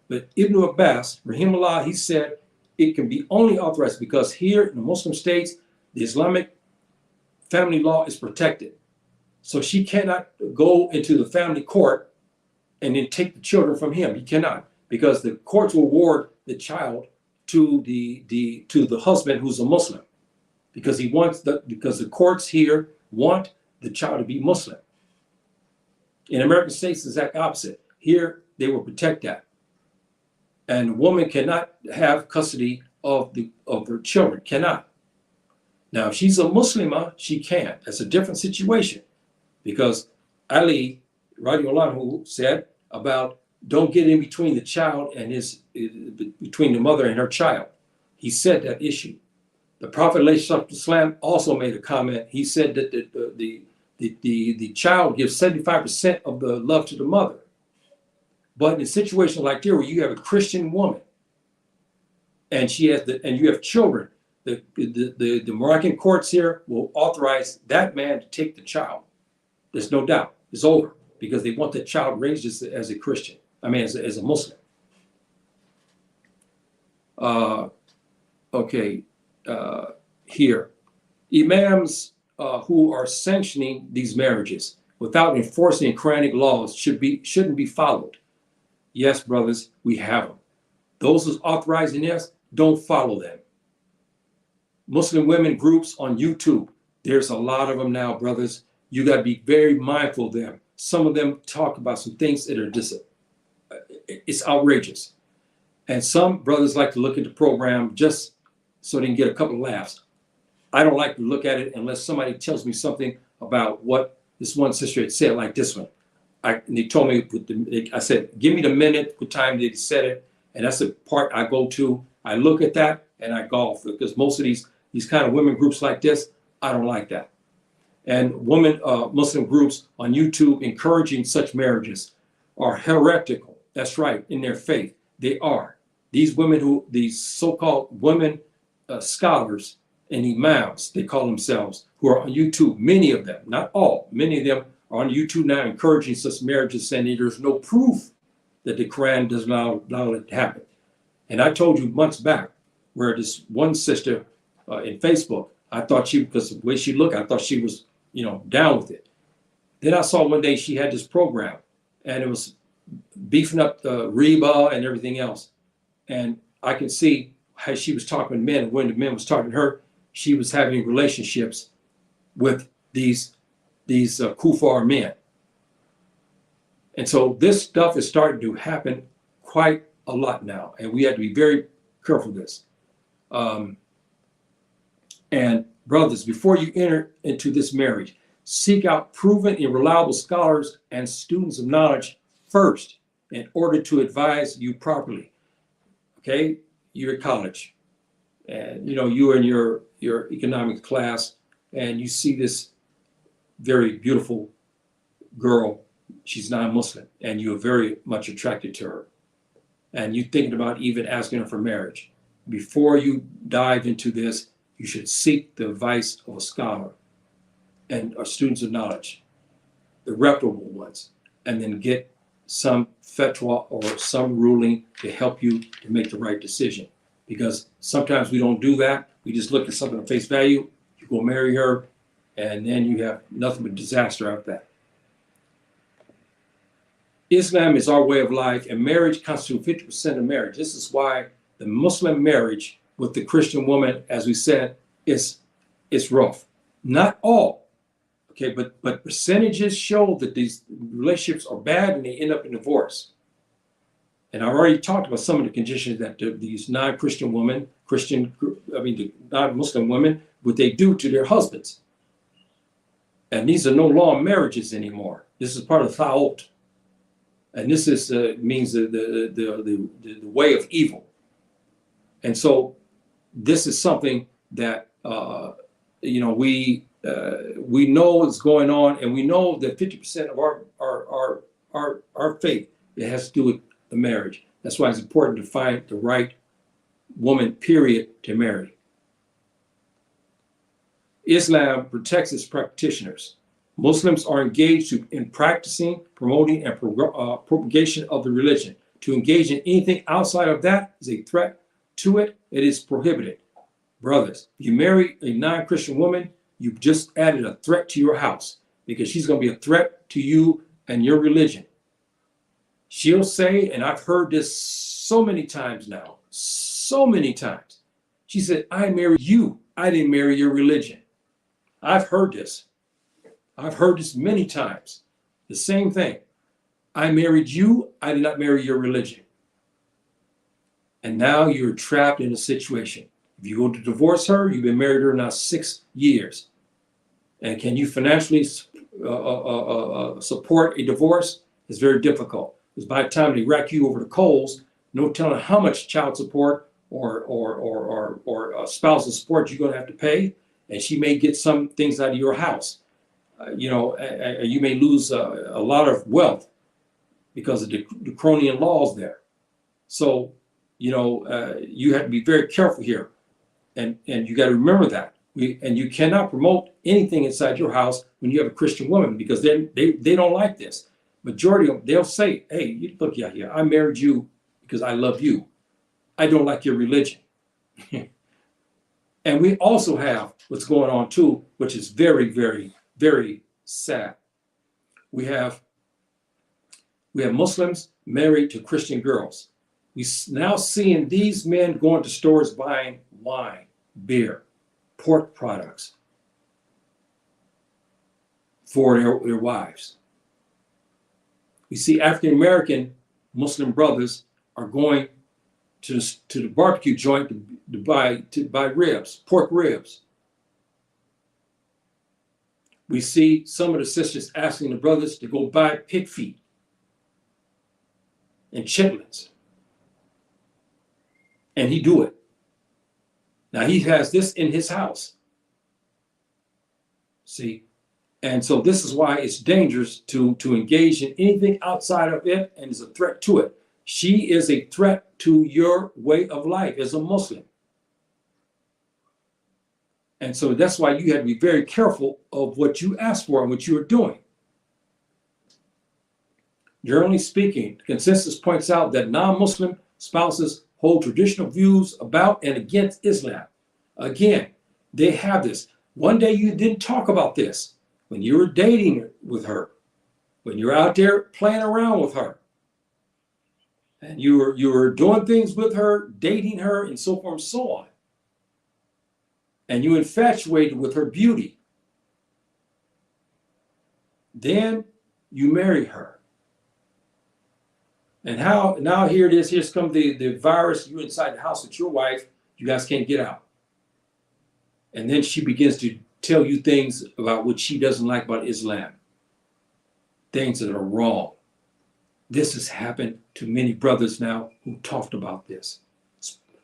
But Ibn Abbas, rahimahullah, he said it can be only authorized because here in the Muslim states, the Islamic family law is protected. So she cannot go into the family court and then take the children from him. He cannot, because the courts will award the child to the husband who's a Muslim, because the courts here want the child to be Muslim. In American states, it's the exact opposite. Here, they will protect that. And a woman cannot have custody of her children, cannot. Now, if she's a Muslimah, she can. That's a different situation, because Ali, radiallahu anhu, said about don't get in between the child and between the mother and her child. He said that issue. The Prophet ﷺ also made a comment. He said that the child gives 75% of the love to the mother. But in a situation like there, where you have a Christian woman and you have children, the Moroccan courts here will authorize that man to take the child. There's no doubt. It's over, because they want the child raised as a Christian. I mean, as a Muslim. Here, imams who are sanctioning these marriages without enforcing Quranic laws shouldn't be followed. Yes, brothers, we have them. Those who's authorizing this, don't follow them. Muslim women groups on YouTube, there's a lot of them now, brothers. You got to be very mindful of them. Some of them talk about some things that are just, it's outrageous. And some brothers like to look at the program just so they can get a couple of laughs. I don't like to look at it unless somebody tells me something about what this one sister had said, like this one. They told me, I said, give me the minute, what time they said it. And that's the part I go to. I look at that and I golf, because most of these kind of women groups like this, I don't like that. And Muslim groups on YouTube encouraging such marriages are heretical. That's right, in their faith. They are. These so-called women scholars and imams, they call themselves, who are on YouTube, many of them, not all, many of them are on YouTube now encouraging such marriages, saying there's no proof that the Quran does not allow it to happen. And I told you months back where this one sister in Facebook, I thought because of the way she looked, I thought she was, down with it. Then I saw one day she had this program, and it was beefing up the riba and everything else. And I could see how she was talking to men, and when the men was talking to her, she was having relationships with these kuffar men. And so this stuff is starting to happen quite a lot now, and we have to be very careful of this. And brothers, before you enter into this marriage, seek out proven and reliable scholars and students of knowledge first, in order to advise you properly. Okay, you're at college, and you're in your economics class, and you see this very beautiful girl. She's non-Muslim, and you're very much attracted to her, and you're thinking about even asking her for marriage. Before you dive into this, you should seek the advice of a scholar and students of knowledge, the reputable ones, and then get some fatwa or some ruling to help you to make the right decision. Because sometimes we don't do that. We just look at something at face value, you go marry her, and then you have nothing but disaster after that. Islam is our way of life, and marriage constitutes 50% of marriage. This is why the Muslim marriage with the Christian woman, as we said, is rough. Not all, okay, but percentages show that these relationships are bad and they end up in divorce. And I've already talked about some of the conditions that these non-Christian women, the non-Muslim women, what they do to their husbands. And these are no long marriages anymore. This is part of Ta'ot. And this is means the way of evil. And so this is something that we know is going on, and we know that 50% of our faith, it has to do with the marriage. That's why it's important to find the right woman, period, to marry. Islam protects its practitioners. Muslims are engaged in practicing, promoting, and propagation of the religion. To engage in anything outside of that is a threat to it. It is prohibited. Brothers, if you marry a non-Christian woman, you've just added a threat to your house, because she's going to be a threat to you and your religion. She'll say, and I've heard this so many times now, so many times. She said, I married you. I didn't marry your religion. I've heard this. I've heard this many times. The same thing. I married you. I did not marry your religion. And now you're trapped in a situation. If you go to divorce her, you've been married to her now 6 years. And can you financially support a divorce? It's very difficult. Because by the time they rack you over the coals, no telling how much child support or spousal support you're going to have to pay. And she may get some things out of your house. You may lose a lot of wealth because of the draconian laws there. So, you have to be very careful here. And you got to remember that. And you cannot promote anything inside your house when you have a Christian woman, because they don't like this. Majority of them, they'll say, hey, look, yeah, I married you because I love you. I don't like your religion. And we also have what's going on too, which is very, very, very sad. We have Muslims married to Christian girls. We now seeing these men going to stores buying wine, beer, pork products for their wives. We see African American Muslim brothers are going to the barbecue joint to buy ribs, pork ribs. We see some of the sisters asking the brothers to go buy pig feet and chitlins. And he do it. Now he has this in his house. See? And so this is why it's dangerous to engage in anything outside of it, and is a threat to it. She is a threat to your way of life as a Muslim. And so that's why you have to be very careful of what you ask for and what you are doing. Generally speaking, the consensus points out that non-Muslim spouses hold traditional views about and against Islam. Again, they have this. One day you didn't talk about this when you were dating with her, when you're out there playing around with her, and you were doing things with her, dating her, and so forth and so on. And you infatuated with her beauty. Then you marry her. And now here it is, here's come the virus, you inside the house with your wife, you guys can't get out. And then she begins to tell you things about what she doesn't like about Islam. Things that are wrong. This has happened to many brothers now who talked about this.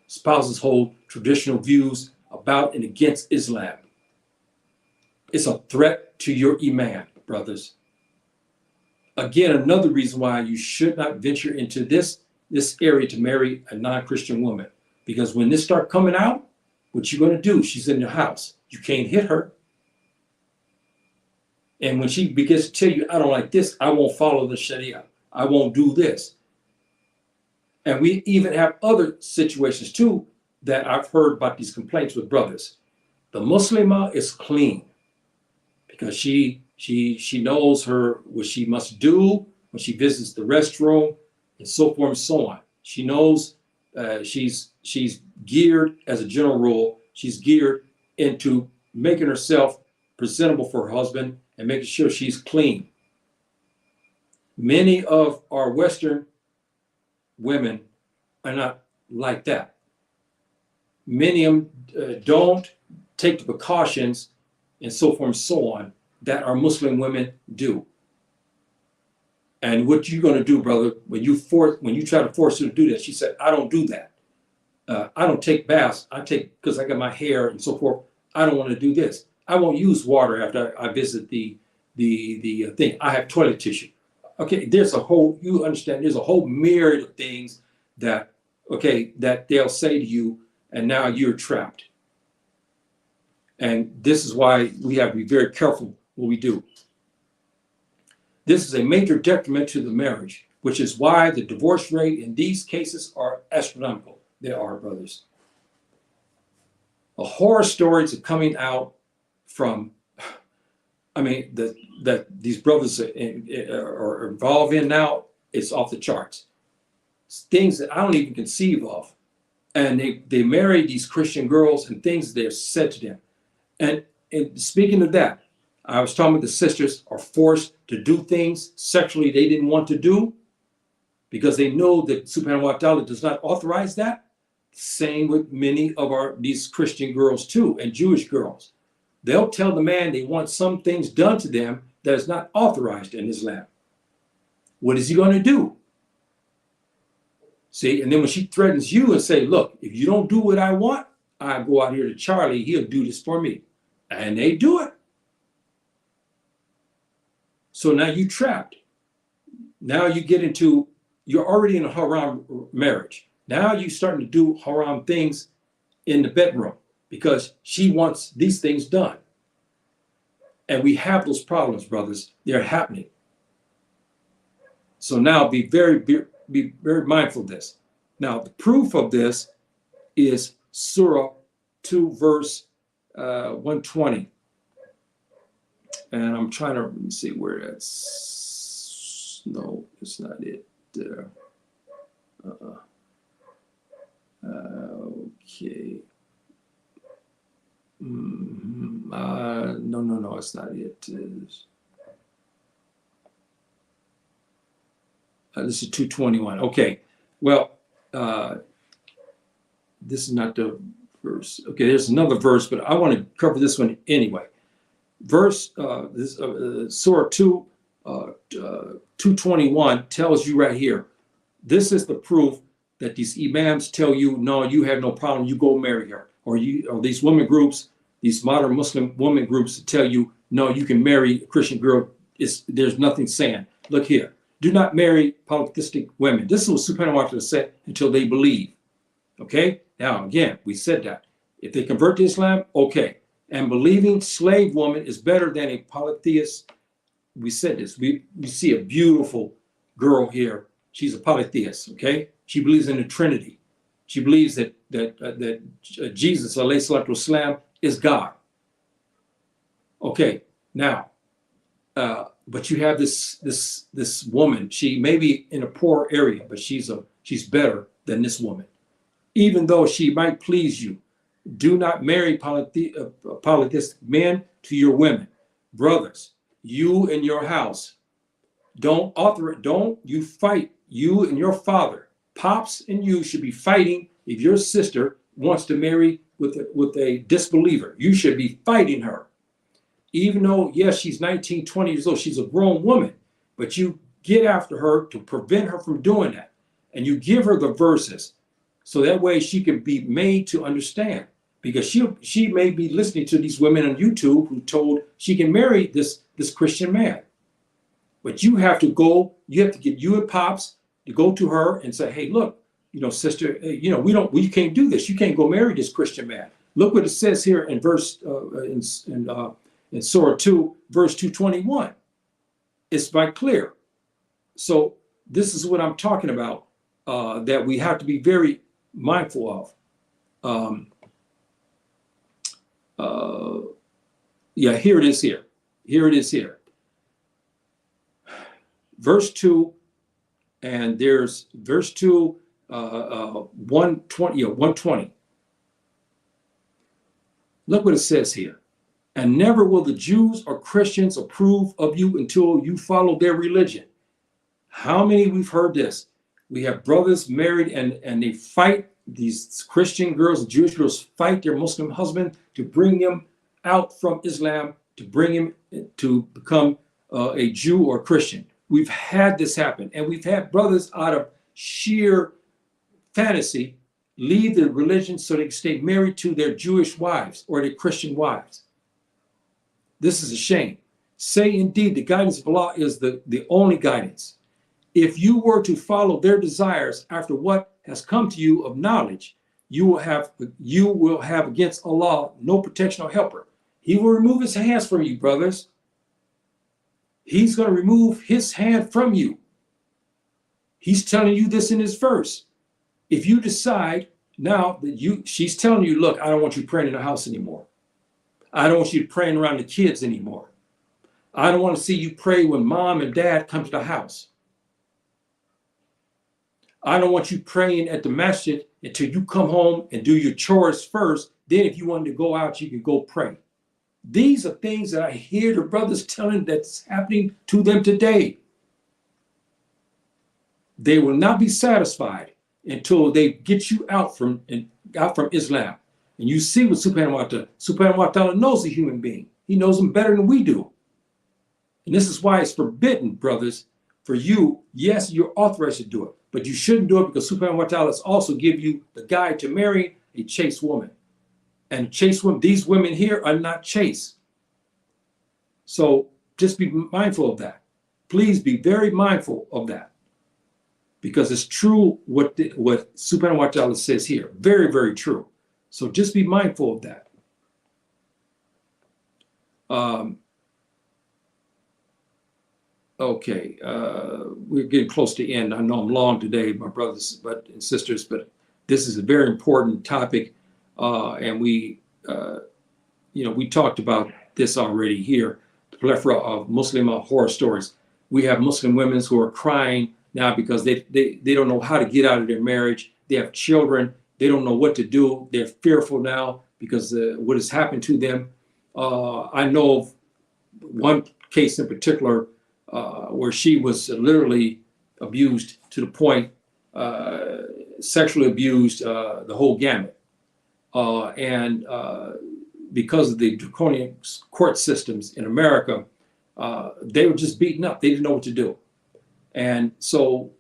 Spouses hold traditional views about and against Islam. It's a threat to your iman, brothers. Again, another reason why you should not venture into this area to marry a non-Christian woman. Because when this starts coming out, what you're going to do, she's in your house. You can't hit her. And when she begins to tell you, I don't like this, I won't follow the Sharia. I won't do this. And we even have other situations too that I've heard about these complaints with brothers. The Muslimah is clean because she knows what she must do when she visits the restroom and so forth and so on. She knows she's geared, as a general rule, she's geared into making herself presentable for her husband and making sure she's clean. Many of our Western women are not like that. Many of them don't take the precautions and so forth and so on that our Muslim women do. And what you going to do, brother, when you try to force her to do that, she said, I don't do that. I don't take baths. Because I got my hair and so forth. I don't want to do this. I won't use water after I visit the thing. I have toilet tissue. Okay, you understand, there's a whole myriad of things that they'll say to you, and now you're trapped. And this is why we have to be very careful what we do. This is a major detriment to the marriage, which is why the divorce rate in these cases are astronomical. They are, brothers. The horror stories are coming out from, that these brothers are involved in now, it's off the charts. It's things that I don't even conceive of. And they marry these Christian girls and things they're said to them. And speaking of that, I was talking about the sisters are forced to do things sexually they didn't want to do because they know that Subhanahu wa ta'ala does not authorize that. Same with many of these Christian girls too, and Jewish girls. They'll tell the man they want some things done to them that is not authorized in Islam. What is he going to do? See, and then when she threatens you and say, look, if you don't do what I want, I go out here to Charlie, he'll do this for me. And they do it. So now you're trapped. Now you're already in a haram marriage. Now you're starting to do haram things in the bedroom because she wants these things done. And we have those problems, brothers. They're happening. So now be very mindful of this. Now, the proof of this is Surah 2, verse 120. And I'm trying to see where that's. No, it's not it. Okay. No, it's not it. This is 221. Okay. Well, this is not the verse. Okay, there's another verse, but I want to cover this one anyway. Surah 2, 221 tells you right here. This is the proof that these imams tell you, no, you have no problem. You go marry her. Or these women groups, these modern Muslim women groups tell you, no, you can marry a Christian girl. There's nothing saying. Look here. Do not marry polytheistic women. This is what Subhanahu wa ta'ala said until they believe. Okay? Now, again, we said that. If they convert to Islam, okay. And believing slave woman is better than a polytheist. We said this. We see a beautiful girl here. She's a polytheist, okay? She believes in the Trinity. She believes that Jesus, alayhi salatu wasalam, is God. Okay, now, but you have this woman. She may be in a poor area, but she's better than this woman. Even though she might please you, do not marry polytheistic men to your women. Brothers, you in your house, don't you fight. You and your father, pops and you should be fighting if your sister wants to marry with a disbeliever. You should be fighting her. Even though, yes, she's 19, 20 years old, she's a grown woman, but you get after her to prevent her from doing that. And you give her the verses so that way she can be made to understand. Because she may be listening to these women on YouTube who told she can marry this Christian man. But you have to get you and pops to go to her and say, hey, look, sister, we can't do this. You can't go marry this Christian man. Look what it says here in verse in Surah 2, verse 221. It's quite clear. So this is what I'm talking about, that we have to be very mindful of. Here it is here. Here it is here. Verse 2, and there's verse 2, 120. Look what it says here. And never will the Jews or Christians approve of you until you follow their religion. How many we've heard this? We have brothers married and they fight, these Christian girls, Jewish girls fight their Muslim husband to bring them out from Islam, to bring him to become a Jew or Christian. We've had this happen, and we've had brothers out of sheer fantasy leave the religion so they can stay married to their Jewish wives or their Christian wives. This is a shame. Say indeed the guidance of Allah is the only guidance. If you were to follow their desires after what has come to you of knowledge, you will have against Allah no protection or helper. He will remove his hands from you, brothers. He's going to remove his hand from you. He's telling you this in this verse. If you decide now that she's telling you, look, I don't want you praying in the house anymore. I don't want you praying around the kids anymore. I don't want to see you pray when mom and dad come to the house. I don't want you praying at the masjid until you come home and do your chores first. Then if you wanted to go out, you can go pray. These are things that I hear the brothers telling that's happening to them today. They will not be satisfied until they get you out from Islam. And you see what Subhanahu wa ta'ala knows a human being. He knows them better than we do. And this is why it's forbidden, brothers, for you. Yes, you're authorized to do it, but you shouldn't do it because Subhanahu wa ta'ala has also give you the guide to marry a chaste woman. And chaste women, these women here are not chaste. So just be mindful of that. Please be very mindful of that. Because it's true what Subhanahu wa ta'ala says here. Very, very true. So just be mindful of that. Okay, we're getting close to the end. I know I'm long today, my brothers and sisters, but this is a very important topic. And we talked about this already here, the plethora of Muslim horror stories. We have Muslim women who are crying now because they don't know how to get out of their marriage. They have children. They don't know what to do. They're fearful now because what has happened to them. I know of one case in particular where she was literally abused to the point, sexually abused, the whole gamut. And because of the draconian court systems in America, they were just beaten up. They didn't know what to do. And so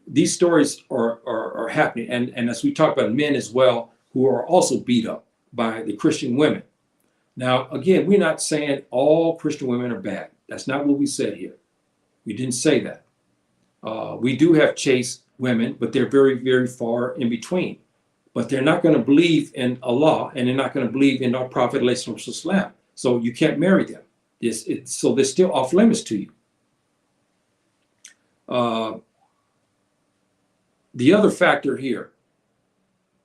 these stories are happening. And as we talk about men as well, who are also beat up by the Christian women. Now, again, we're not saying all Christian women are bad. That's not what we said here. We didn't say that. We do have chaste women, but they're very, very far in between. But they're not going to believe in Allah, and they're not going to believe in our Prophet ﷺ. So you can't marry them. So they're still off limits to you. The other factor here,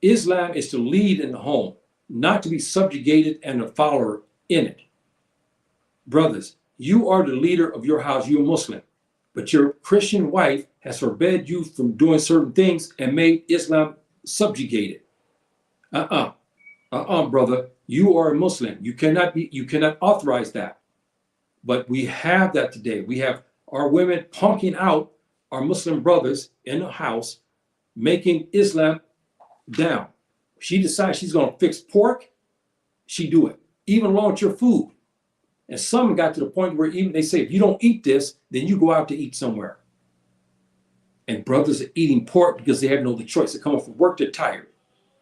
Islam is to lead in the home, not to be subjugated and a follower in it. Brothers, you are the leader of your house. You're a Muslim, but your Christian wife has forbade you from doing certain things and made Islam subjugated. Brother, you are a Muslim. You cannot authorize that. But we have that today. We have our women punking out our Muslim brothers in the house, making Islam down. She decides she's going to fix pork, she do it, even along with your food. And some got to the point where even they say, if you don't eat this, then you go out to eat somewhere. And brothers are eating pork because they have no other choice. They're coming from work, they're tired.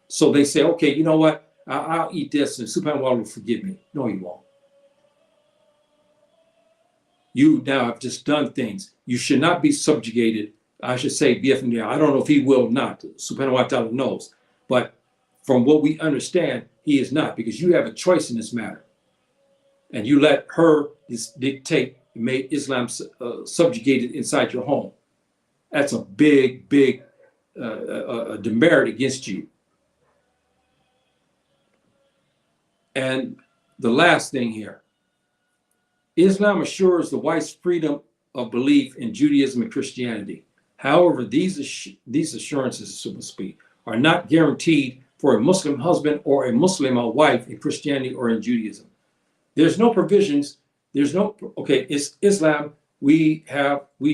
So they say, okay, you know what? I'll eat this and Subhanahu wa ta'ala will forgive me. No, he won't. You now have just done things. You should not be subjugated. I should say, I don't know if he will not. Subhanahu wa ta'ala knows. But from what we understand, he is not, because you have a choice in this matter. And you let her dictate, made Islam subjugated inside your home. That's a big, big demerit against you. And the last thing here, Islam assures the wife's freedom of belief in Judaism and Christianity. However, these assurances, so to speak, are not guaranteed for a Muslim husband or a Muslim wife in Christianity or in Judaism. There's no provisions. It's Islam. We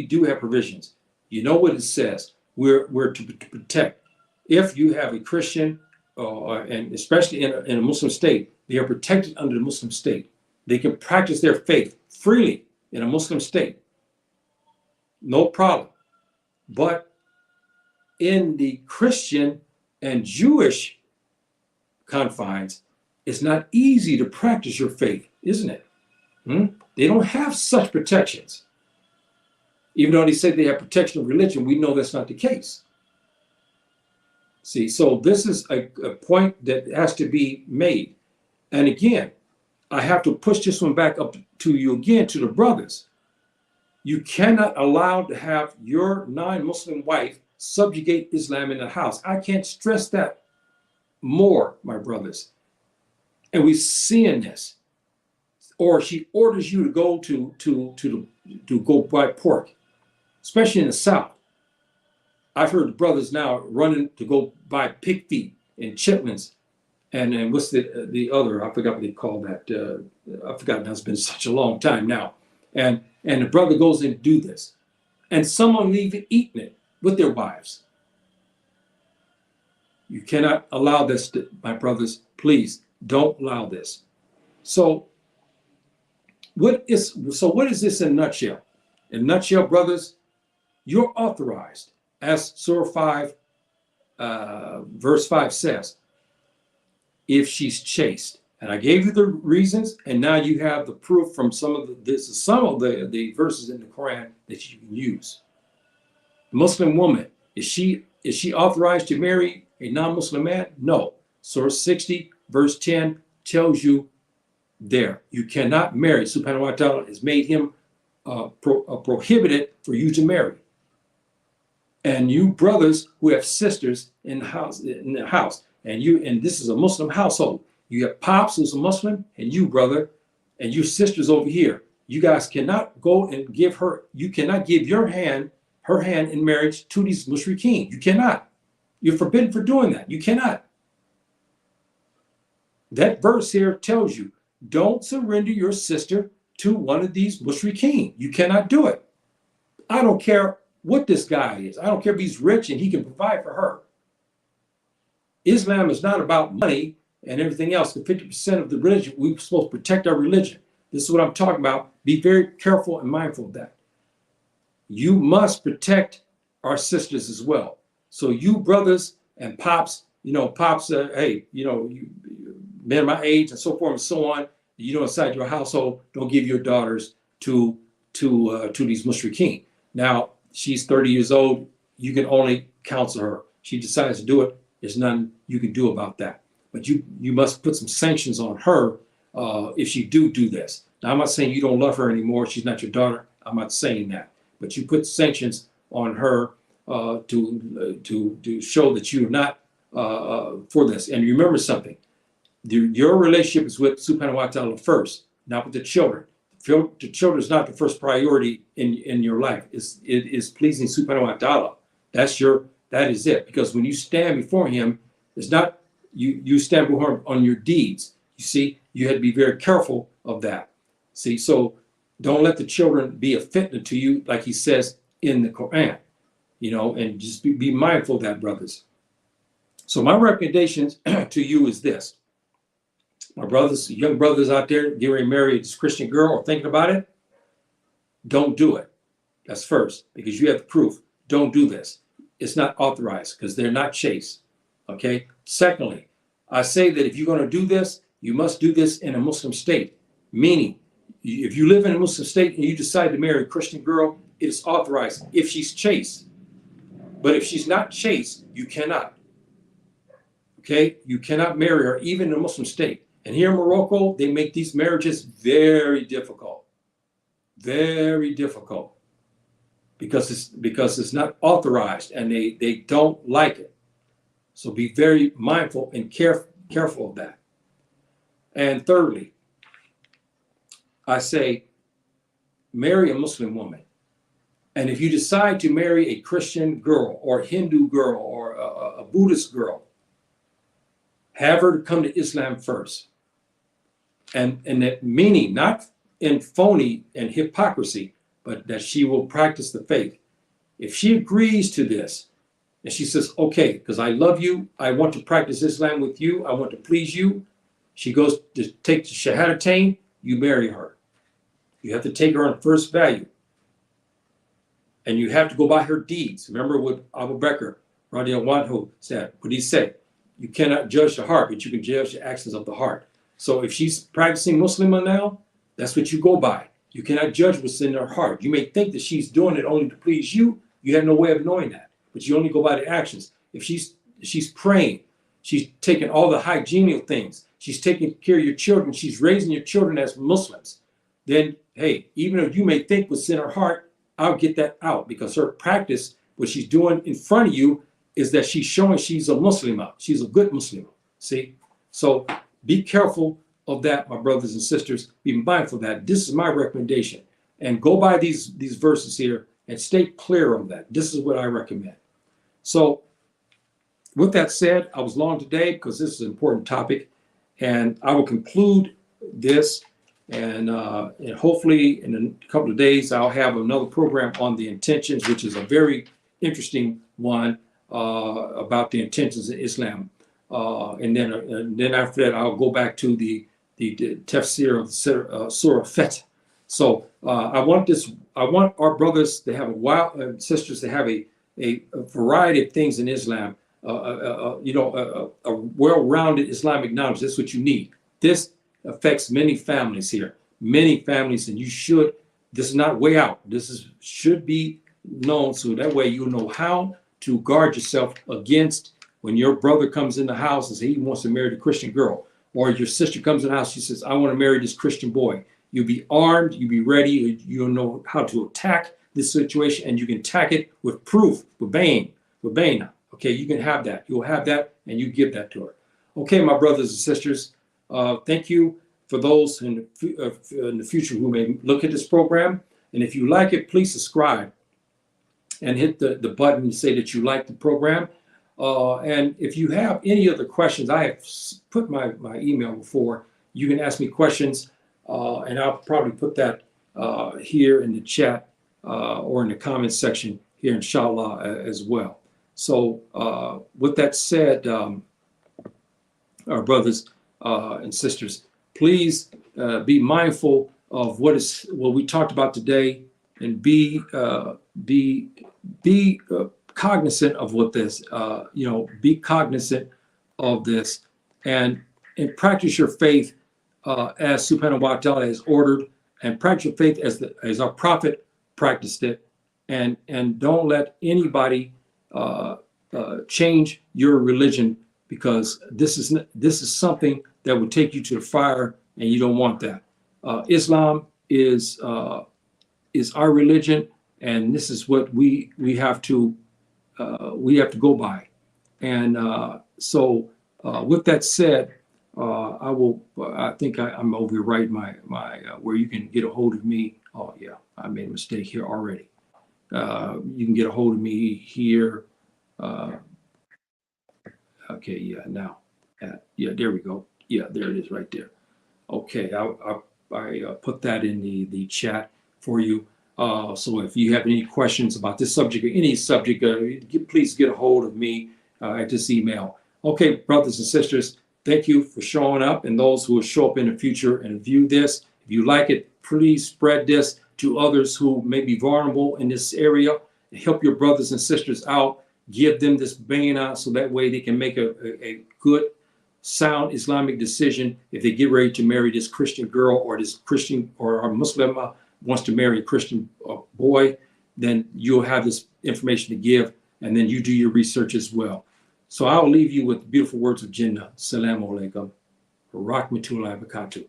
do have provisions. You know what it says. we're to protect. If you have a Christian, and especially in a Muslim state, they are protected under the Muslim state. They can practice their faith freely in a Muslim state. No problem. But in the Christian and Jewish confines, it's not easy to practice your faith, isn't it? They don't have such protections. Even though they say they have protection of religion, we know that's not the case. See, so this is a point that has to be made. And again, I have to push this one back up to you again, to the brothers. You cannot allow to have your non-Muslim wife subjugate Islam in the house. I can't stress that more, my brothers. And we're seeing this. Or she orders you to go to go buy pork, especially in the South. I've heard the brothers now running to go buy pig feet and chitlins, and what's the other? I forgot what they call that. I've forgotten. It's been such a long time now. And the brother goes and do this, and someone even eating it with their wives. You cannot allow this, my brothers. Please don't allow this. So what is this in a nutshell? In a nutshell, brothers, you're authorized, as Surah 5, verse 5 says, if she's chaste. And I gave you the reasons, and now you have the proof from some of the verses in the Quran that you can use. The Muslim woman, is she authorized to marry a non-Muslim man? No. Surah 60, verse 10 tells you there. You cannot marry. Subhanahu wa ta'ala has made him prohibited for you to marry. And you brothers who have sisters in the house, and this is a Muslim household. You have pops who's a Muslim, and you, brother, and your sisters over here. You guys cannot go and give her, you cannot give her hand in marriage to these mushrikeen. You cannot. You're forbidden for doing that. You cannot. That verse here tells you, don't surrender your sister to one of these mushrikeen. You cannot do it. I don't care what this guy is. I don't care if he's rich and he can provide for her. Islam is not about money and everything else. The 50% of the religion, we're supposed to protect our religion. This is what I'm talking about. Be very careful and mindful of that. You must protect our sisters as well. So you brothers and pops, pops, hey, men my age and so forth and so on, inside your household, don't give your daughters to these mushrikeen. Now, she's 30 years old. You can only counsel her. She decides to do it. There's nothing you can do about that. But you must put some sanctions on her if she do this. Now, I'm not saying you don't love her anymore. She's not your daughter. I'm not saying that. But you put sanctions on her to show that you're not for this. And remember something. Your relationship is with Subhanahu wa ta'ala first, not with the children. The children is not the first priority in your life. It is pleasing Subhanahu wa ta'ala. That is it. Because when you stand before him, it's not you stand before him on your deeds. You see, you had to be very careful of that. See, so don't let the children be a fitna to you, like he says in the Quran, and just be mindful of that, brothers. So my recommendations to you is this. My brothers, young brothers out there getting ready to marry this Christian girl or thinking about it, don't do it. That's first, because you have the proof. Don't do this. It's not authorized because they're not chaste. Okay? Secondly, I say that if you're going to do this, you must do this in a Muslim state. Meaning, if you live in a Muslim state and you decide to marry a Christian girl, it is authorized if she's chaste. But if she's not chaste, you cannot. Okay? You cannot marry her even in a Muslim state. And here in Morocco, they make these marriages very difficult. Very difficult. Because it's not authorized and they don't like it. So be very mindful and careful of that. And thirdly, I say, marry a Muslim woman. And if you decide to marry a Christian girl or a Hindu girl or a Buddhist girl, have her come to Islam first. And that meaning, not in phony and hypocrisy, but that she will practice the faith. If she agrees to this, And she says, okay, because I love you. I want to practice Islam with you. I want to please you. She goes to take the Shahadatain. You marry her. You have to take her on first value. And you have to go by her deeds. Remember what Abu Bakr radiallahu anhu said. What he said, you cannot judge the heart, but you can judge the actions of the heart. So if she's practicing Muslimah now, that's what you go by. You cannot judge what's in her heart. You may think that she's doing it only to please you. You have no way of knowing that, but you only go by the actions. If she's praying, she's taking all the hygienical things, she's taking care of your children, she's raising your children as Muslims, then, hey, even if you may think what's in her heart, I'll get that out, because her practice, what she's doing in front of you, is that she's showing she's a Muslimah. She's a good Muslimah. See? So be careful of that, my brothers and sisters. Be mindful of that. This is my recommendation. And go by these verses here and stay clear of that. This is what I recommend. So with that said, I was long today because this is an important topic. And I will conclude this. And hopefully in a couple of days, I'll have another program on the intentions, which is a very interesting one about the intentions of Islam. And then after that, I'll go back to the tafsir of Surah Fat. So I want our brothers to have sisters to have a variety of things in Islam. A well-rounded Islamic knowledge. That's what you need. This affects many families here, many families, and this is not way out. Should be known, so that way you'll know how to guard yourself against when your brother comes in the house and says he wants to marry the Christian girl, or your sister comes in the house, she says, I want to marry this Christian boy. You'll be armed, you'll be ready, you'll know how to attack this situation, and you can attack it with proof, with bayna. Okay, you can have that. You'll have that, and you give that to her. Okay, my brothers and sisters, thank you for those in the future who may look at this program. And if you like it, please subscribe and hit the button to say that you like the program. And if you have any other questions, I have put my email before. You can ask me questions, and I'll probably put that here in the chat or in the comments section here, inshallah, as well. So with that said, our brothers and sisters, please be mindful of what we talked about today, and be cognizant of what this, be cognizant of this, and practice your faith as Subhanahu wa Ta'ala has ordered, and practice your faith as our prophet practiced it, and don't let anybody change your religion, because this is something that would take you to the fire, and you don't want that. Islam is our religion, and this is what we have to go by. And so with that said, I think I'm overwriting my where you can get a hold of me. Oh yeah, I made a mistake here already. You can get a hold of me here. Okay, yeah, now, yeah, there we go. Yeah, there it is right there. Okay, I put that in the chat for you. So if you have any questions about this subject or any subject, please get a hold of me at this email. Okay, brothers and sisters, thank you for showing up, and those who will show up in the future and view this. If you like it, please spread this to others who may be vulnerable in this area. Help your brothers and sisters out. Give them this bayna, so that way they can make a good, sound Islamic decision if they get ready to marry this Christian girl, or this Christian or a Muslim wants to marry a Christian boy. Then you'll have this information to give, and then you do your research as well. So I'll leave you with the beautiful words of Jinnah. Assalamu alaikum wa rahmatullahi wa barakatuh.